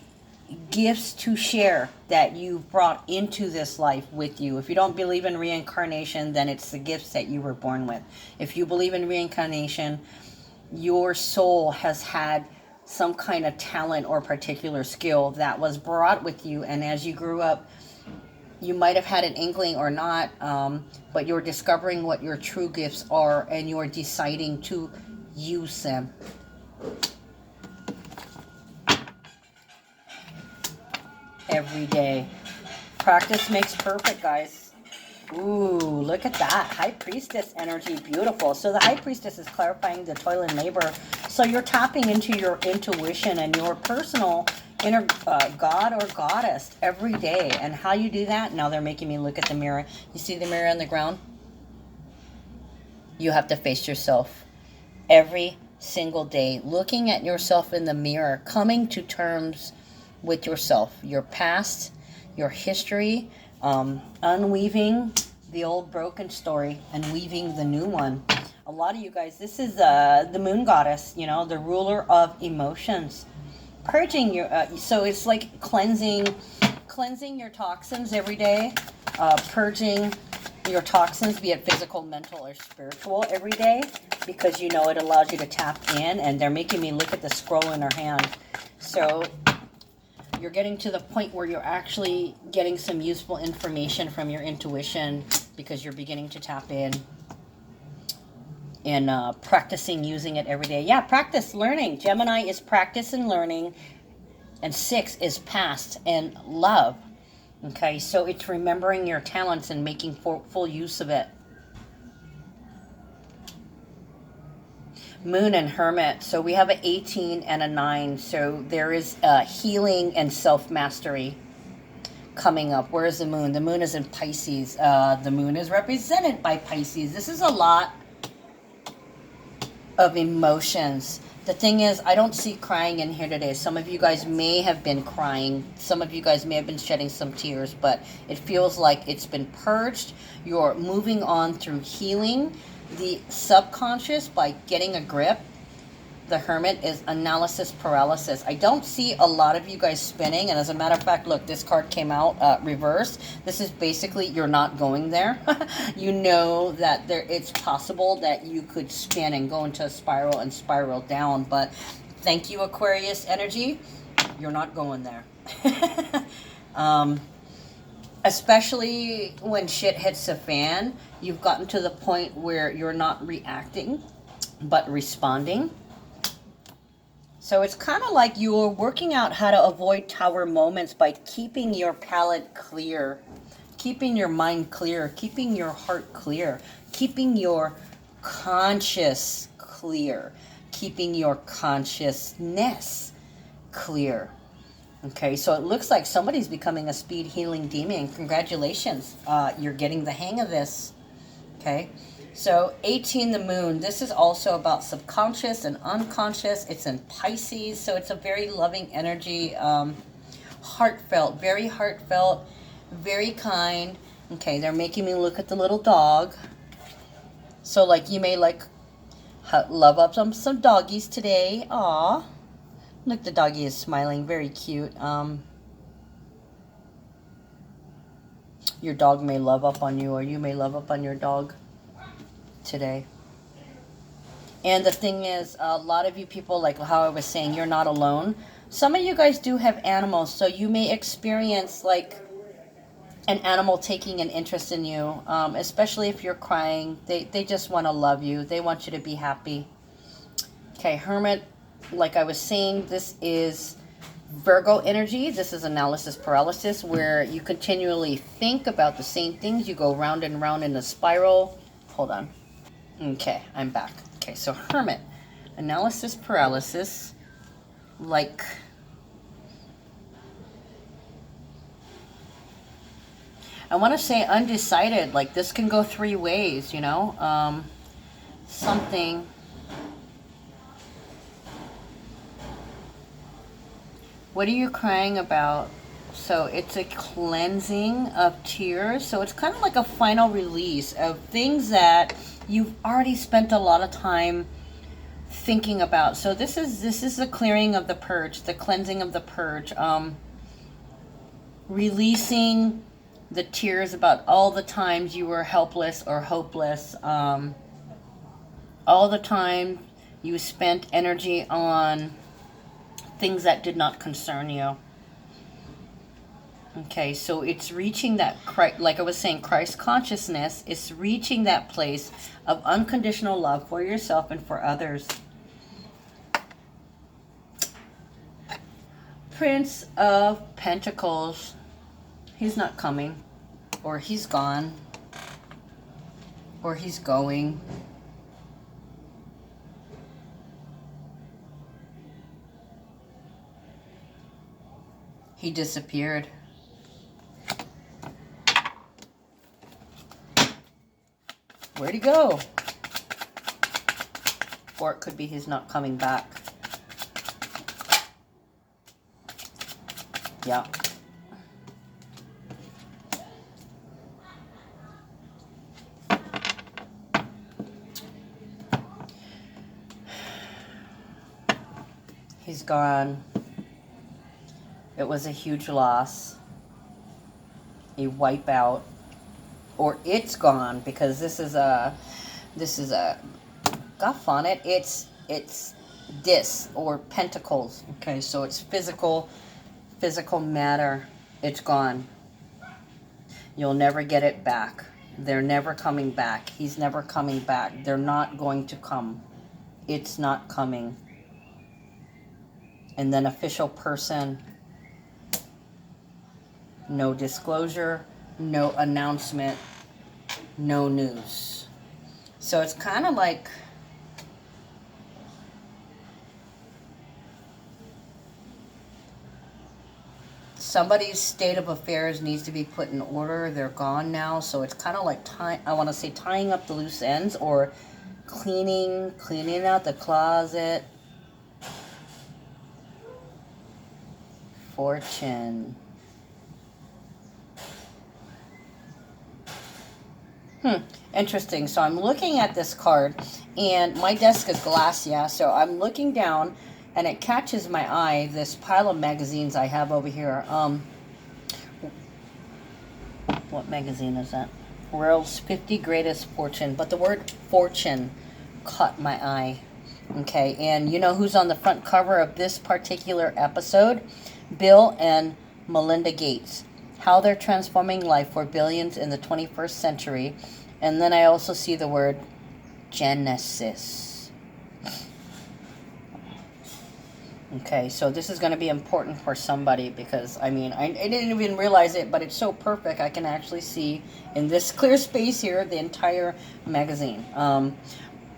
gifts to share that you've brought into this life with you. If you don't believe in reincarnation, then it's the gifts that you were born with. If you believe in reincarnation, your soul has had some kind of talent or particular skill that was brought with you, and as you grew up, You might have had an inkling or not, but you're discovering what your true gifts are and you're deciding to use them. Every day. Practice makes perfect, guys. Ooh, look at that. High Priestess energy. Beautiful. So the High Priestess is clarifying the toil and labor. So you're tapping into your intuition and your personal inner god or goddess every day. And how you do that? Now they're making me look at the mirror. You see the mirror on the ground? You have to face yourself every single day, looking at yourself in the mirror, coming to terms with yourself, your past, your history, unweaving the old broken story and weaving the new one. A lot of you guys, this is the moon goddess, you know, the ruler of emotions. Purging your, so it's like cleansing your toxins every day, purging your toxins, be it physical, mental, or spiritual, every day, because you know it allows you to tap in. And they're making me look at the scroll in her hand. So you're getting to the point where you're actually getting some useful information from your intuition because you're beginning to tap in and practicing using it every day. Yeah, practice learning. Gemini is practice and learning, and 6 is past and love. Okay, so it's remembering your talents and making full use of it. Moon and Hermit. So we have an 18 and a 9. So there is healing and self-mastery coming up. Where is the moon? The moon is in Pisces. The moon is represented by Pisces. This is a lot of emotions. The thing is, I don't see crying in here today. Some of you guys may have been crying. Some of you guys may have been shedding some tears, but it feels like it's been purged. You're moving on through healing the subconscious by getting a grip. The Hermit is analysis paralysis. I don't see a lot of you guys spinning, and as a matter of fact, look, this card came out reversed. This is basically you're not going there. You know that it's possible that you could spin and go into a spiral and spiral down, but thank you, Aquarius energy, you're not going there. Especially when shit hits the fan, you've gotten to the point where you're not reacting, but responding. So it's kind of like you're working out how to avoid tower moments by keeping your palate clear, keeping your mind clear, keeping your heart clear, keeping your conscious clear, keeping your consciousness clear. Okay, so it looks like somebody's becoming a speed healing demon. Congratulations. You're getting the hang of this. Okay. So 18, the moon, this is also about subconscious and unconscious. It's in Pisces, so it's a very loving energy, heartfelt, very kind. Okay, they're making me look at the little dog. So like you may like love up some doggies today. Aw, look, the doggie is smiling, very cute. Your dog may love up on you, or you may love up on your dog today. And the thing is, a lot of you people, like how I was saying, you're not alone. Some of you guys do have animals, so you may experience like an animal taking an interest in you, especially if you're crying. They just want to love you. They want you to be happy. Okay, Hermit, like I was saying, this is Virgo energy. This is analysis paralysis, where you continually think about the same things. You go round and round in a spiral. Hold on. Okay, I'm back. Okay, so Hermit, analysis paralysis, like I want to say undecided. Like this can go 3 ways, you know. Something. What are you crying about? So it's a cleansing of tears. So it's kind of like a final release of things that you've already spent a lot of time thinking about. So this is the clearing of the purge, the cleansing of the purge, releasing the tears about all the times you were helpless or hopeless, all the time you spent energy on things that did not concern you. Okay, so it's reaching that, like I was saying, Christ consciousness. It's reaching that place of unconditional love for yourself and for others. Prince of Pentacles. He's not coming. Or he's gone. Or he's going. He disappeared. Where'd he go? Or it could be he's not coming back. Yeah. He's gone. It was a huge loss. A wipeout. Or it's gone, because this is a guff on it. It's dis or pentacles. Okay, so it's physical matter. It's gone. You'll never get it back. They're never coming back. He's never coming back. They're not going to come. It's not coming. And then official person. No disclosure, no announcement, no news. So it's kind of like somebody's state of affairs needs to be put in order. They're gone now. So it's kind of like I want to say tying up the loose ends, or cleaning out the closet. Fortune. Interesting. So I'm looking at this card, and my desk is glass, yeah. So I'm looking down, and it catches my eye, this pile of magazines I have over here. What magazine is that? World's 50 Greatest Fortune. But the word fortune caught my eye. Okay, and you know who's on the front cover of this particular episode? Bill and Melinda Gates. How they're transforming life for billions in the 21st century. And then I also see the word Genesis. Okay, so this is going to be important for somebody, because, I mean, I didn't even realize it, but it's so perfect. I can actually see in this clear space here the entire magazine.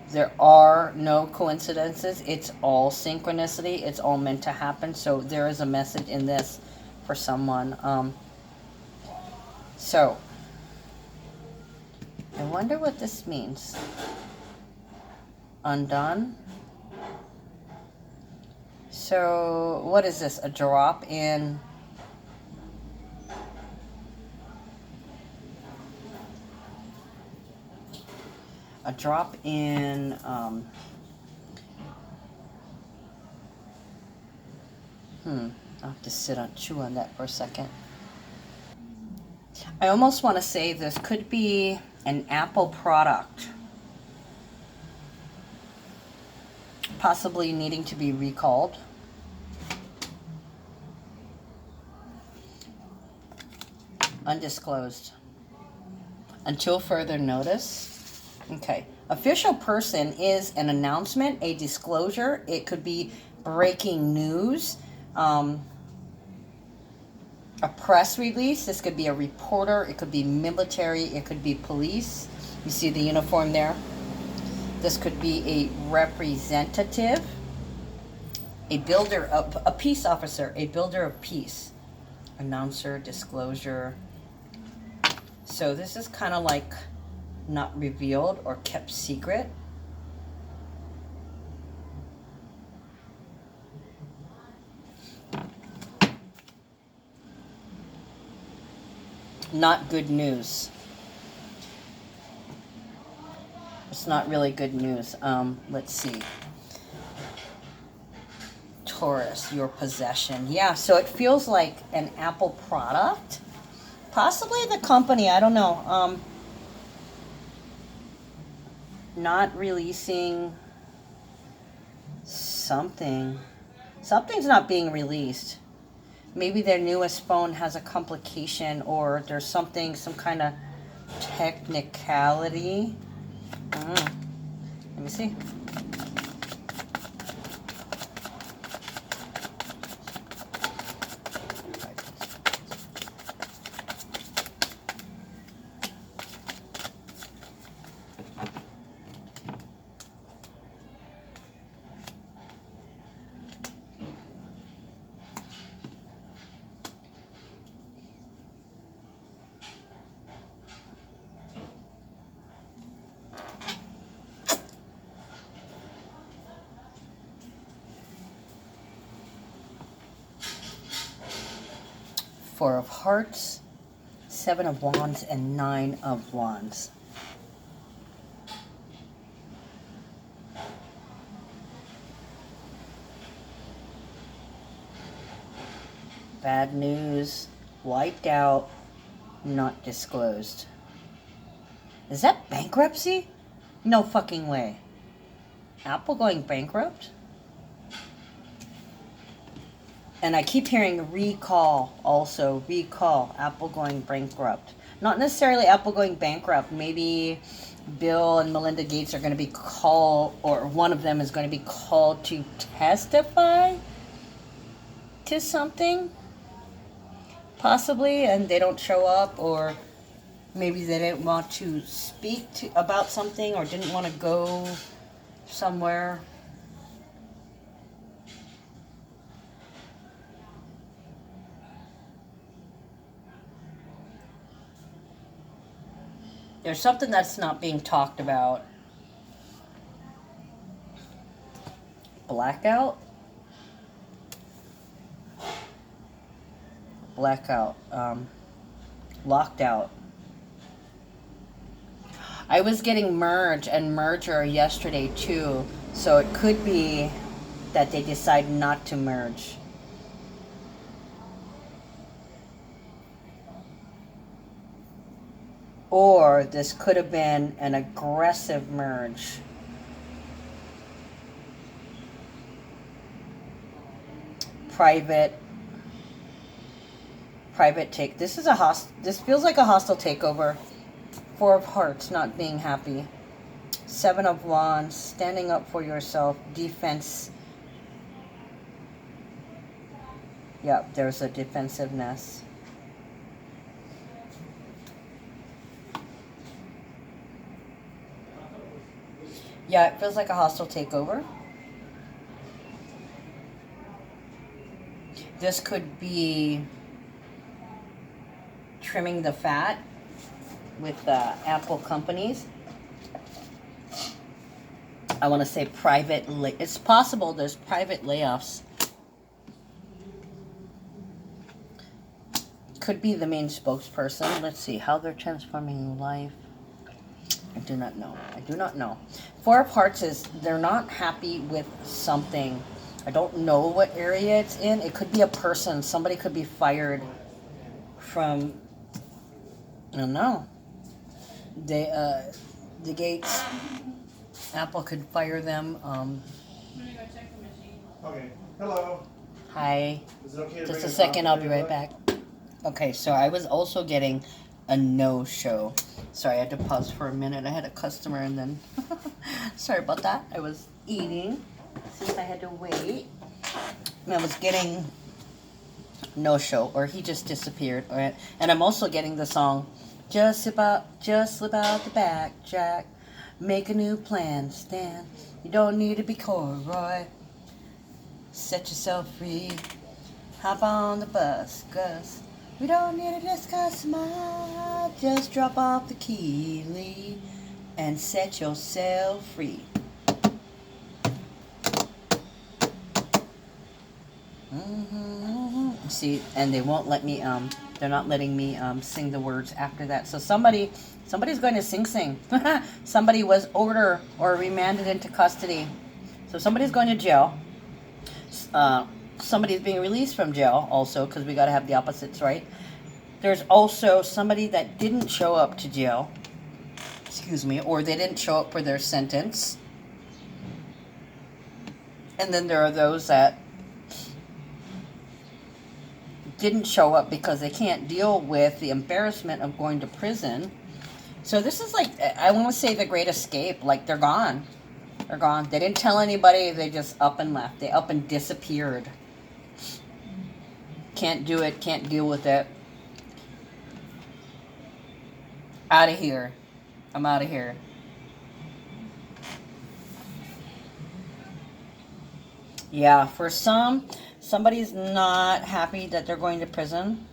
There are no coincidences. It's all synchronicity. It's all meant to happen. So there is a message in this for someone. So I wonder what this means. Undone. So what is this? A drop in... A drop in... I'll have to chew on that for a second. I almost want to say this could be an Apple product, possibly needing to be recalled. Undisclosed. Until further notice. Okay. Official person is an announcement, a disclosure. It could be breaking news. A press release. This could be a reporter. It could be military. It could be police. You see the uniform there? This could be a representative, a builder, a peace officer, a builder of peace, announcer, disclosure. So this is kind of like not revealed or kept secret. Not good news. It's not really good news. Let's see. Taurus, your possession. Yeah, so it feels like an Apple product. Possibly the company, I don't know. Not releasing something. Something's not being released. Maybe their newest phone has a complication, or there's something, some kind of technicality. Let me see. Four of Hearts, Seven of Wands, and Nine of Wands. Bad news, wiped out, not disclosed. Is that bankruptcy? No fucking way. Apple going bankrupt? And I keep hearing recall also. Recall. Apple going bankrupt. Not necessarily Apple going bankrupt. Maybe Bill and Melinda Gates are going to be called, or one of them is going to be called to testify to something. Possibly. And they don't show up, or maybe they didn't want to speak about something, or didn't want to go somewhere. There's something that's not being talked about. Blackout? Blackout. Locked out. I was getting merge and merger yesterday too, so it could be that they decide not to merge. Or this could have been an aggressive merge. Private take. This is this feels like a hostile takeover. Four of Hearts, not being happy. Seven of Wands, standing up for yourself. Defense. Yep, there's a defensiveness. Yeah, it feels like a hostile takeover. This could be trimming the fat with Apple companies. I want to say private. It's possible there's private layoffs. Could be the main spokesperson. Let's see how they're transforming life. I do not know. I do not know. Four of Hearts is they're not happy with something. I don't know what area it's in. It could be a person. Somebody could be fired from, I don't know. The Gates, Apple could fire them. I'm gonna go check the machine. Okay. Hello. Hi. Is it okay to Just bring a this second, up I'll be right back. Okay, so I was also getting a no-show. Sorry, I had to pause for a minute. I had a customer and then... Sorry about that. I was eating since I had to wait. And I was getting no-show, or he just disappeared. Right? And I'm also getting the song, Just slip out the back, Jack. Make a new plan, Stan. You don't need to be coy, Roy. Set yourself free. Hop on the bus, Gus. We don't need to discuss much. Just drop off the key, Lee, and set yourself free. See, and they won't let me. They're not letting me sing the words after that. So somebody's going to sing. Somebody was ordered or remanded into custody. So somebody's going to jail. Somebody's being released from jail also, because we got to have the opposites, right? There's also somebody that didn't show up to jail, or they didn't show up for their sentence. And then there are those that didn't show up because they can't deal with the embarrassment of going to prison. So this is like, I want to say the Great Escape. Like, they're gone. They're gone. They didn't tell anybody. They just up and left. They up and disappeared. Can't do it. Can't deal with it. Out of here. I'm out of here. Yeah, for somebody's not happy that they're going to prison,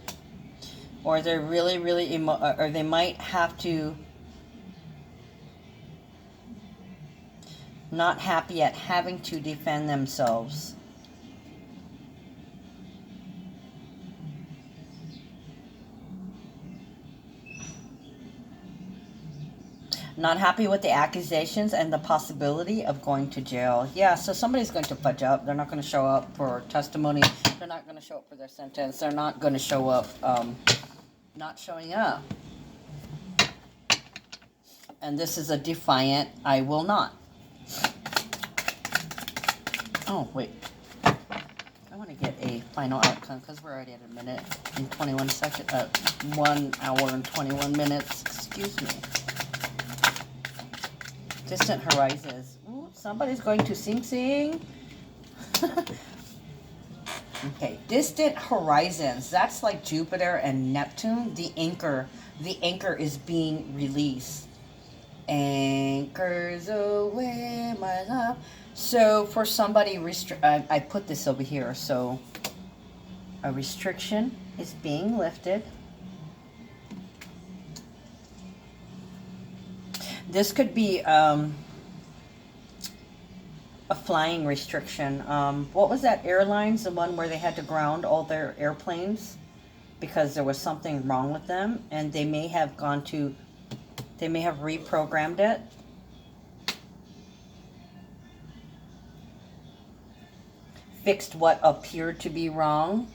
or they're really, really, or they might have to, not happy at having to defend themselves. Not happy with the accusations and the possibility of going to jail. Yeah, so somebody's going to fudge up. They're not going to show up for testimony. They're not going to show up for their sentence. They're not going to show up, not showing up. And this is a defiant, I will not. Oh, wait. I want to get a final outcome because we're already at a minute and 21 seconds, 1 hour and 21 minutes. Excuse me. Distant horizons. Ooh, somebody's going to Sing Sing. Okay, distant horizons. That's like Jupiter and Neptune. The anchor is being released. Anchors away, my love. So for somebody, I put this over here. So a restriction is being lifted. This could be a flying restriction. What was that airlines, the one where they had to ground all their airplanes because there was something wrong with them, and they may have reprogrammed it. Fixed what appeared to be wrong.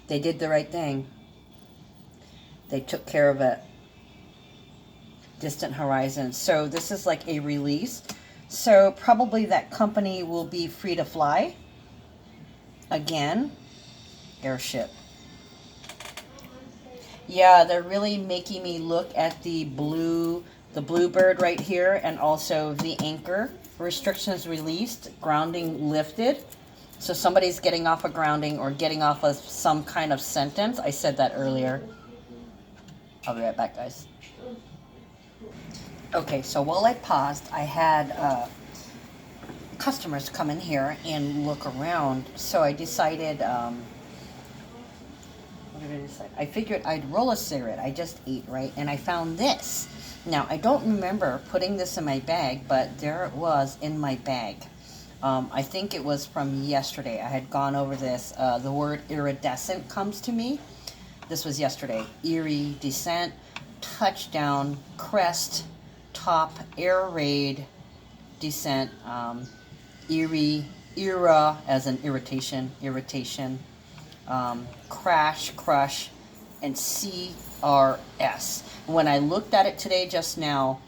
They did the right thing. They took care of it. Distant horizons. So this is like a release. So probably that company will be free to fly. Again, airship. Yeah, they're really making me look at the bluebird right here, and also the anchor. Restrictions released, grounding lifted. So somebody's getting off a grounding or getting off of some kind of sentence. I said that earlier. I'll be right back, guys. Okay, so while I paused, I had customers come in here and look around. So I decided, what did I decide? I figured I'd roll a cigarette. I just ate, right? And I found this. Now, I don't remember putting this in my bag, but there it was in my bag. I think it was from yesterday. I had gone over this. The word iridescent comes to me. This was yesterday. Iridescent, touchdown, crest, top, air raid, descent, era as an irritation, crash, crush, and CRS. When I looked at it today just now,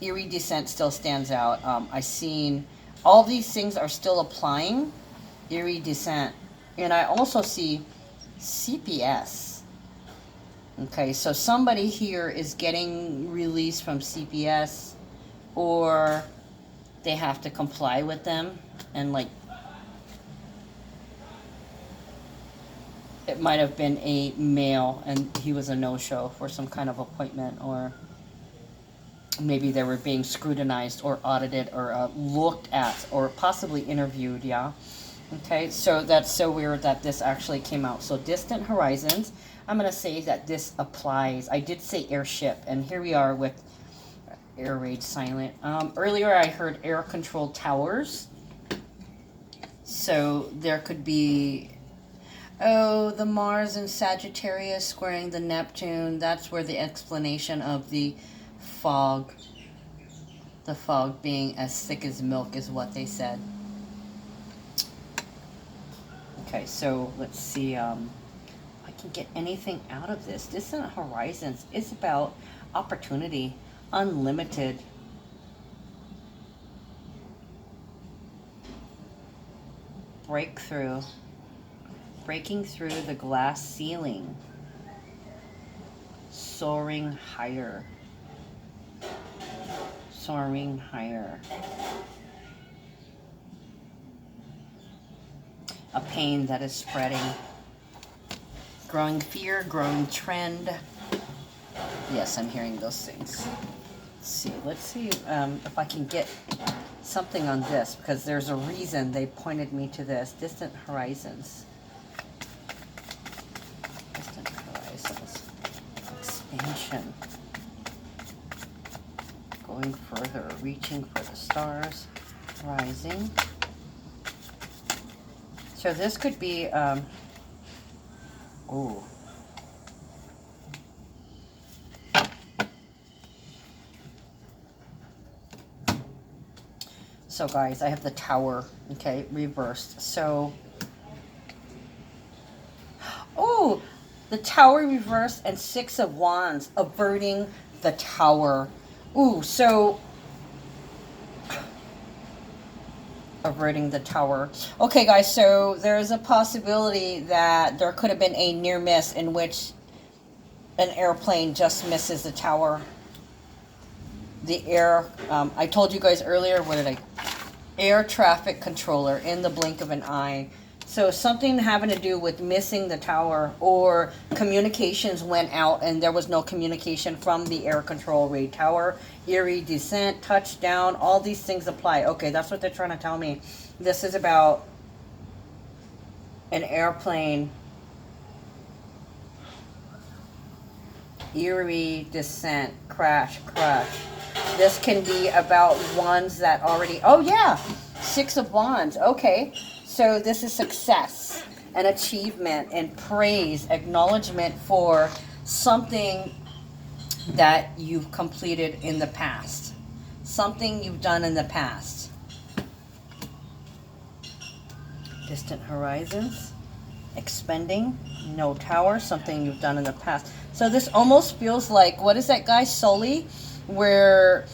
iridescent still stands out. I seen all these things are still applying, iridescent, and I also see CPS. Okay, so somebody here is getting released from CPS, or they have to comply with them, and like it might have been a male and he was a no-show for some kind of appointment, or maybe they were being scrutinized or audited or looked at or possibly interviewed. Yeah. Okay, so that's so weird that this actually came out. So distant horizons, I'm going to say that this applies. I did say airship, and here we are with air raid silent. Earlier I heard air control towers. So there could be, oh, the Mars and Sagittarius squaring the Neptune. That's where the explanation of the fog being as thick as milk is what they said. Okay, so let's see if I can get anything out of this. Distant horizons is about opportunity, unlimited. Breakthrough. breaking through the glass ceiling, soaring higher, soaring higher. A pain that is spreading. Growing fear, growing trend. Yes, I'm hearing those things. Let's see if I can get something on this, because there's a reason they pointed me to this. Distant horizons. Distant horizons. Expansion. Going further, reaching for the stars. Rising. So this could be, ooh. So guys, I have the Tower, okay, reversed. So, oh, the Tower reversed and Six of Wands, averting the Tower. Ooh, so, averting the Tower. Okay, guys, so there's a possibility that there could have been a near miss in which an airplane just misses the tower. The air, I told you guys earlier, what did I? Air traffic controller in the blink of an eye. So something having to do with missing the tower, or communications went out and there was no communication from the air control raid tower. Eerie descent, touchdown, all these things apply. Okay, that's what they're trying to tell me. This is about an airplane. Eerie descent, crash. This can be about ones that already, oh yeah, Six of Wands. Okay, so this is success and achievement and praise, acknowledgement for something that you've completed in the past, something you've done in the past. Distant horizons, expending, no tower, something you've done in the past. So this almost feels like, what is that guy, Sully, where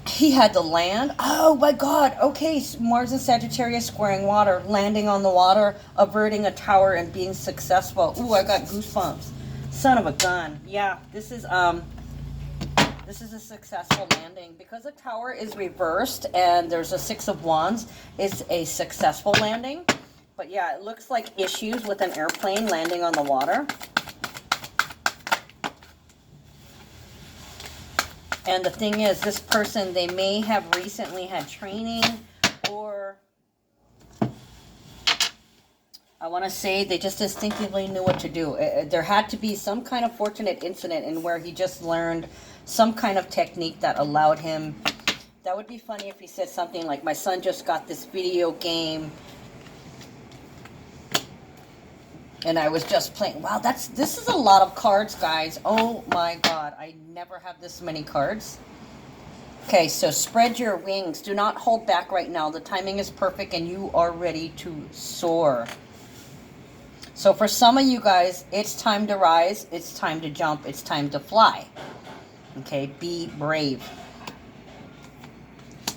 he had to land? Oh my God. Okay, Mars and Sagittarius squaring water, landing on the water, averting a tower, and being successful. Ooh, I got goosebumps. Son of a gun. Yeah, this is a successful landing. Because the tower is reversed and there's a Six of Wands, it's a successful landing. But yeah, it looks like issues with an airplane landing on the water. And the thing is, this person, they may have recently had training, or I want to say they just instinctively knew what to do. There had to be some kind of fortunate incident in where he just learned some kind of technique that allowed him. That would be funny if he said something like, my son just got this video game and I was just playing. Wow, this is a lot of cards, guys. Oh my God, I never have this many cards. Okay, so spread your wings. Do not hold back right now. The timing is perfect and you are ready to soar. So for some of you guys, it's time to rise. It's time to jump. It's time to fly. Okay, be brave.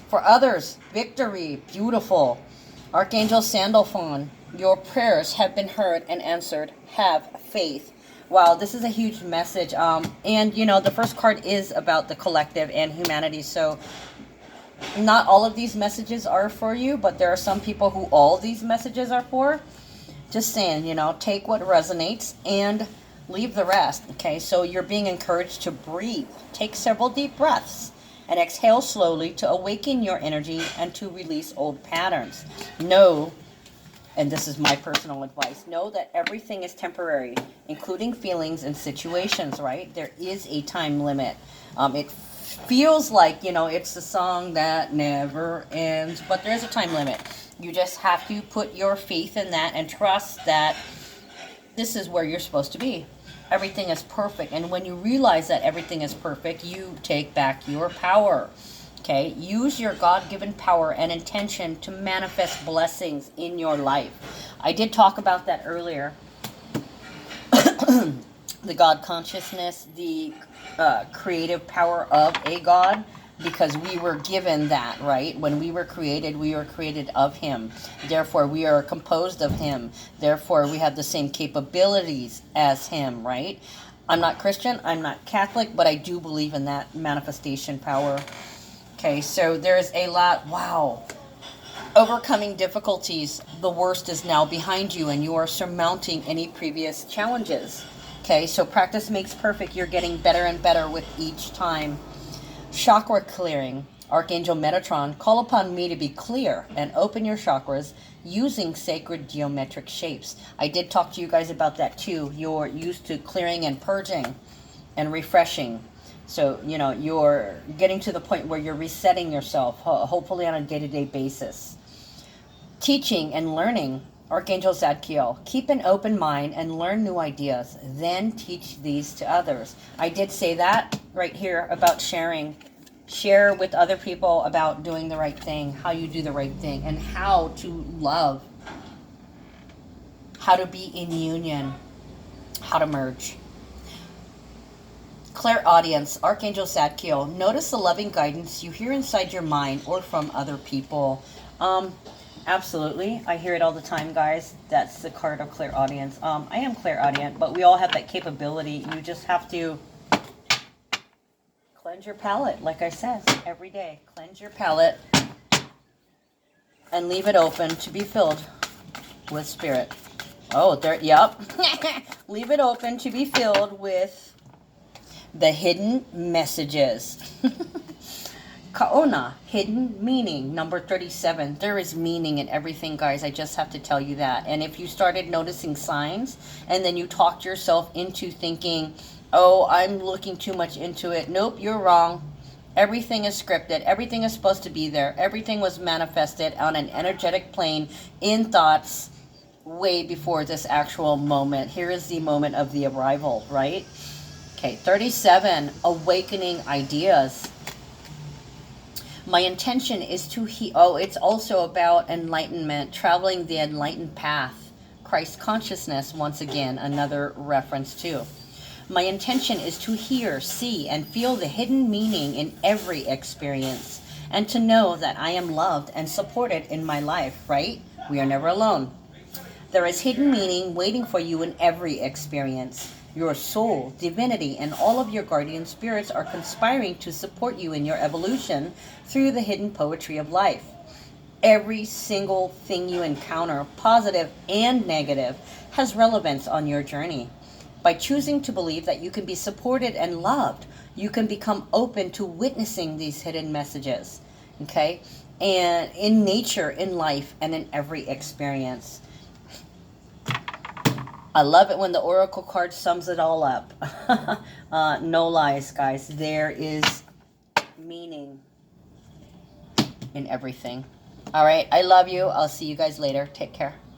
For others, victory, beautiful. Archangel Sandalphon, your prayers have been heard and answered. Have faith. Wow, this is a huge message. And, you know, the first card is about the collective and humanity. So not all of these messages are for you, but there are some people who all these messages are for. Just saying, you know, take what resonates and leave the rest. Okay, so you're being encouraged to breathe. Take several deep breaths and exhale slowly to awaken your energy and to release old patterns. Know, and this is my personal advice, know that everything is temporary, including feelings and situations, right? There is a time limit. It feels like, you know, it's a song that never ends, but there's a time limit. You just have to put your faith in that and trust that this is where you're supposed to be. Everything is perfect. And when you realize that everything is perfect, you take back your power. Okay? Use your God-given power and intention to manifest blessings in your life. I did talk about that earlier. The God consciousness, the creative power of a God. because we were given that, right? When we were created of him. Therefore, we are composed of him. Therefore, we have the same capabilities as him, right? I'm not Christian, I'm not Catholic, but I do believe in that manifestation power. Okay, so there's a lot, wow. Overcoming difficulties, the worst is now behind you, and you are surmounting any previous challenges. Okay, so practice makes perfect. You're getting better and better with each time. Chakra clearing. Archangel Metatron, call upon me to be clear and open your chakras using sacred geometric shapes. I did talk to you guys about that too. You're used to clearing and purging and refreshing. So, you know, you're getting to the point where you're resetting yourself, hopefully on a day-to-day basis. Teaching and learning. Archangel Zadkiel, keep an open mind and learn new ideas, then teach these to others. I did say that right here about sharing. Share with other people about doing the right thing, how you do the right thing, and how to love, how to be in union, how to merge. Clairaudience, Archangel Zadkiel, notice the loving guidance you hear inside your mind or from other people. Absolutely. I hear it all the time, guys. That's the card of clairaudience. I am clairaudient, but we all have that capability. You just have to cleanse your palate, like I said, every day. Cleanse your palate and leave it open to be filled with spirit. Oh, there, yep. Leave it open to be filled with the hidden messages. Kaona, hidden meaning, number 37. There is meaning in everything, guys. I just have to tell you that. And if you started noticing signs and then you talked yourself into thinking, oh, I'm looking too much into it. Nope, you're wrong. Everything is scripted. Everything is supposed to be there. Everything was manifested on an energetic plane in thoughts way before this actual moment. Here is the moment of the arrival, right? Okay, 37, awakening ideas. My intention is to it's also about enlightenment, traveling the enlightened path. Christ consciousness, once again, another reference too. My intention is to hear, see, and feel the hidden meaning in every experience, and to know that I am loved and supported in my life, right? We are never alone. There is hidden meaning waiting for you in every experience. Your soul, divinity, and all of your guardian spirits are conspiring to support you in your evolution through the hidden poetry of life. Every single thing you encounter, positive and negative, has relevance on your journey. By choosing to believe that you can be supported and loved, you can become open to witnessing these hidden messages, okay? And in nature, in life, and in every experience. I love it when the oracle card sums it all up. No lies, guys. There is meaning in everything. All right. I love you. I'll see you guys later. Take care.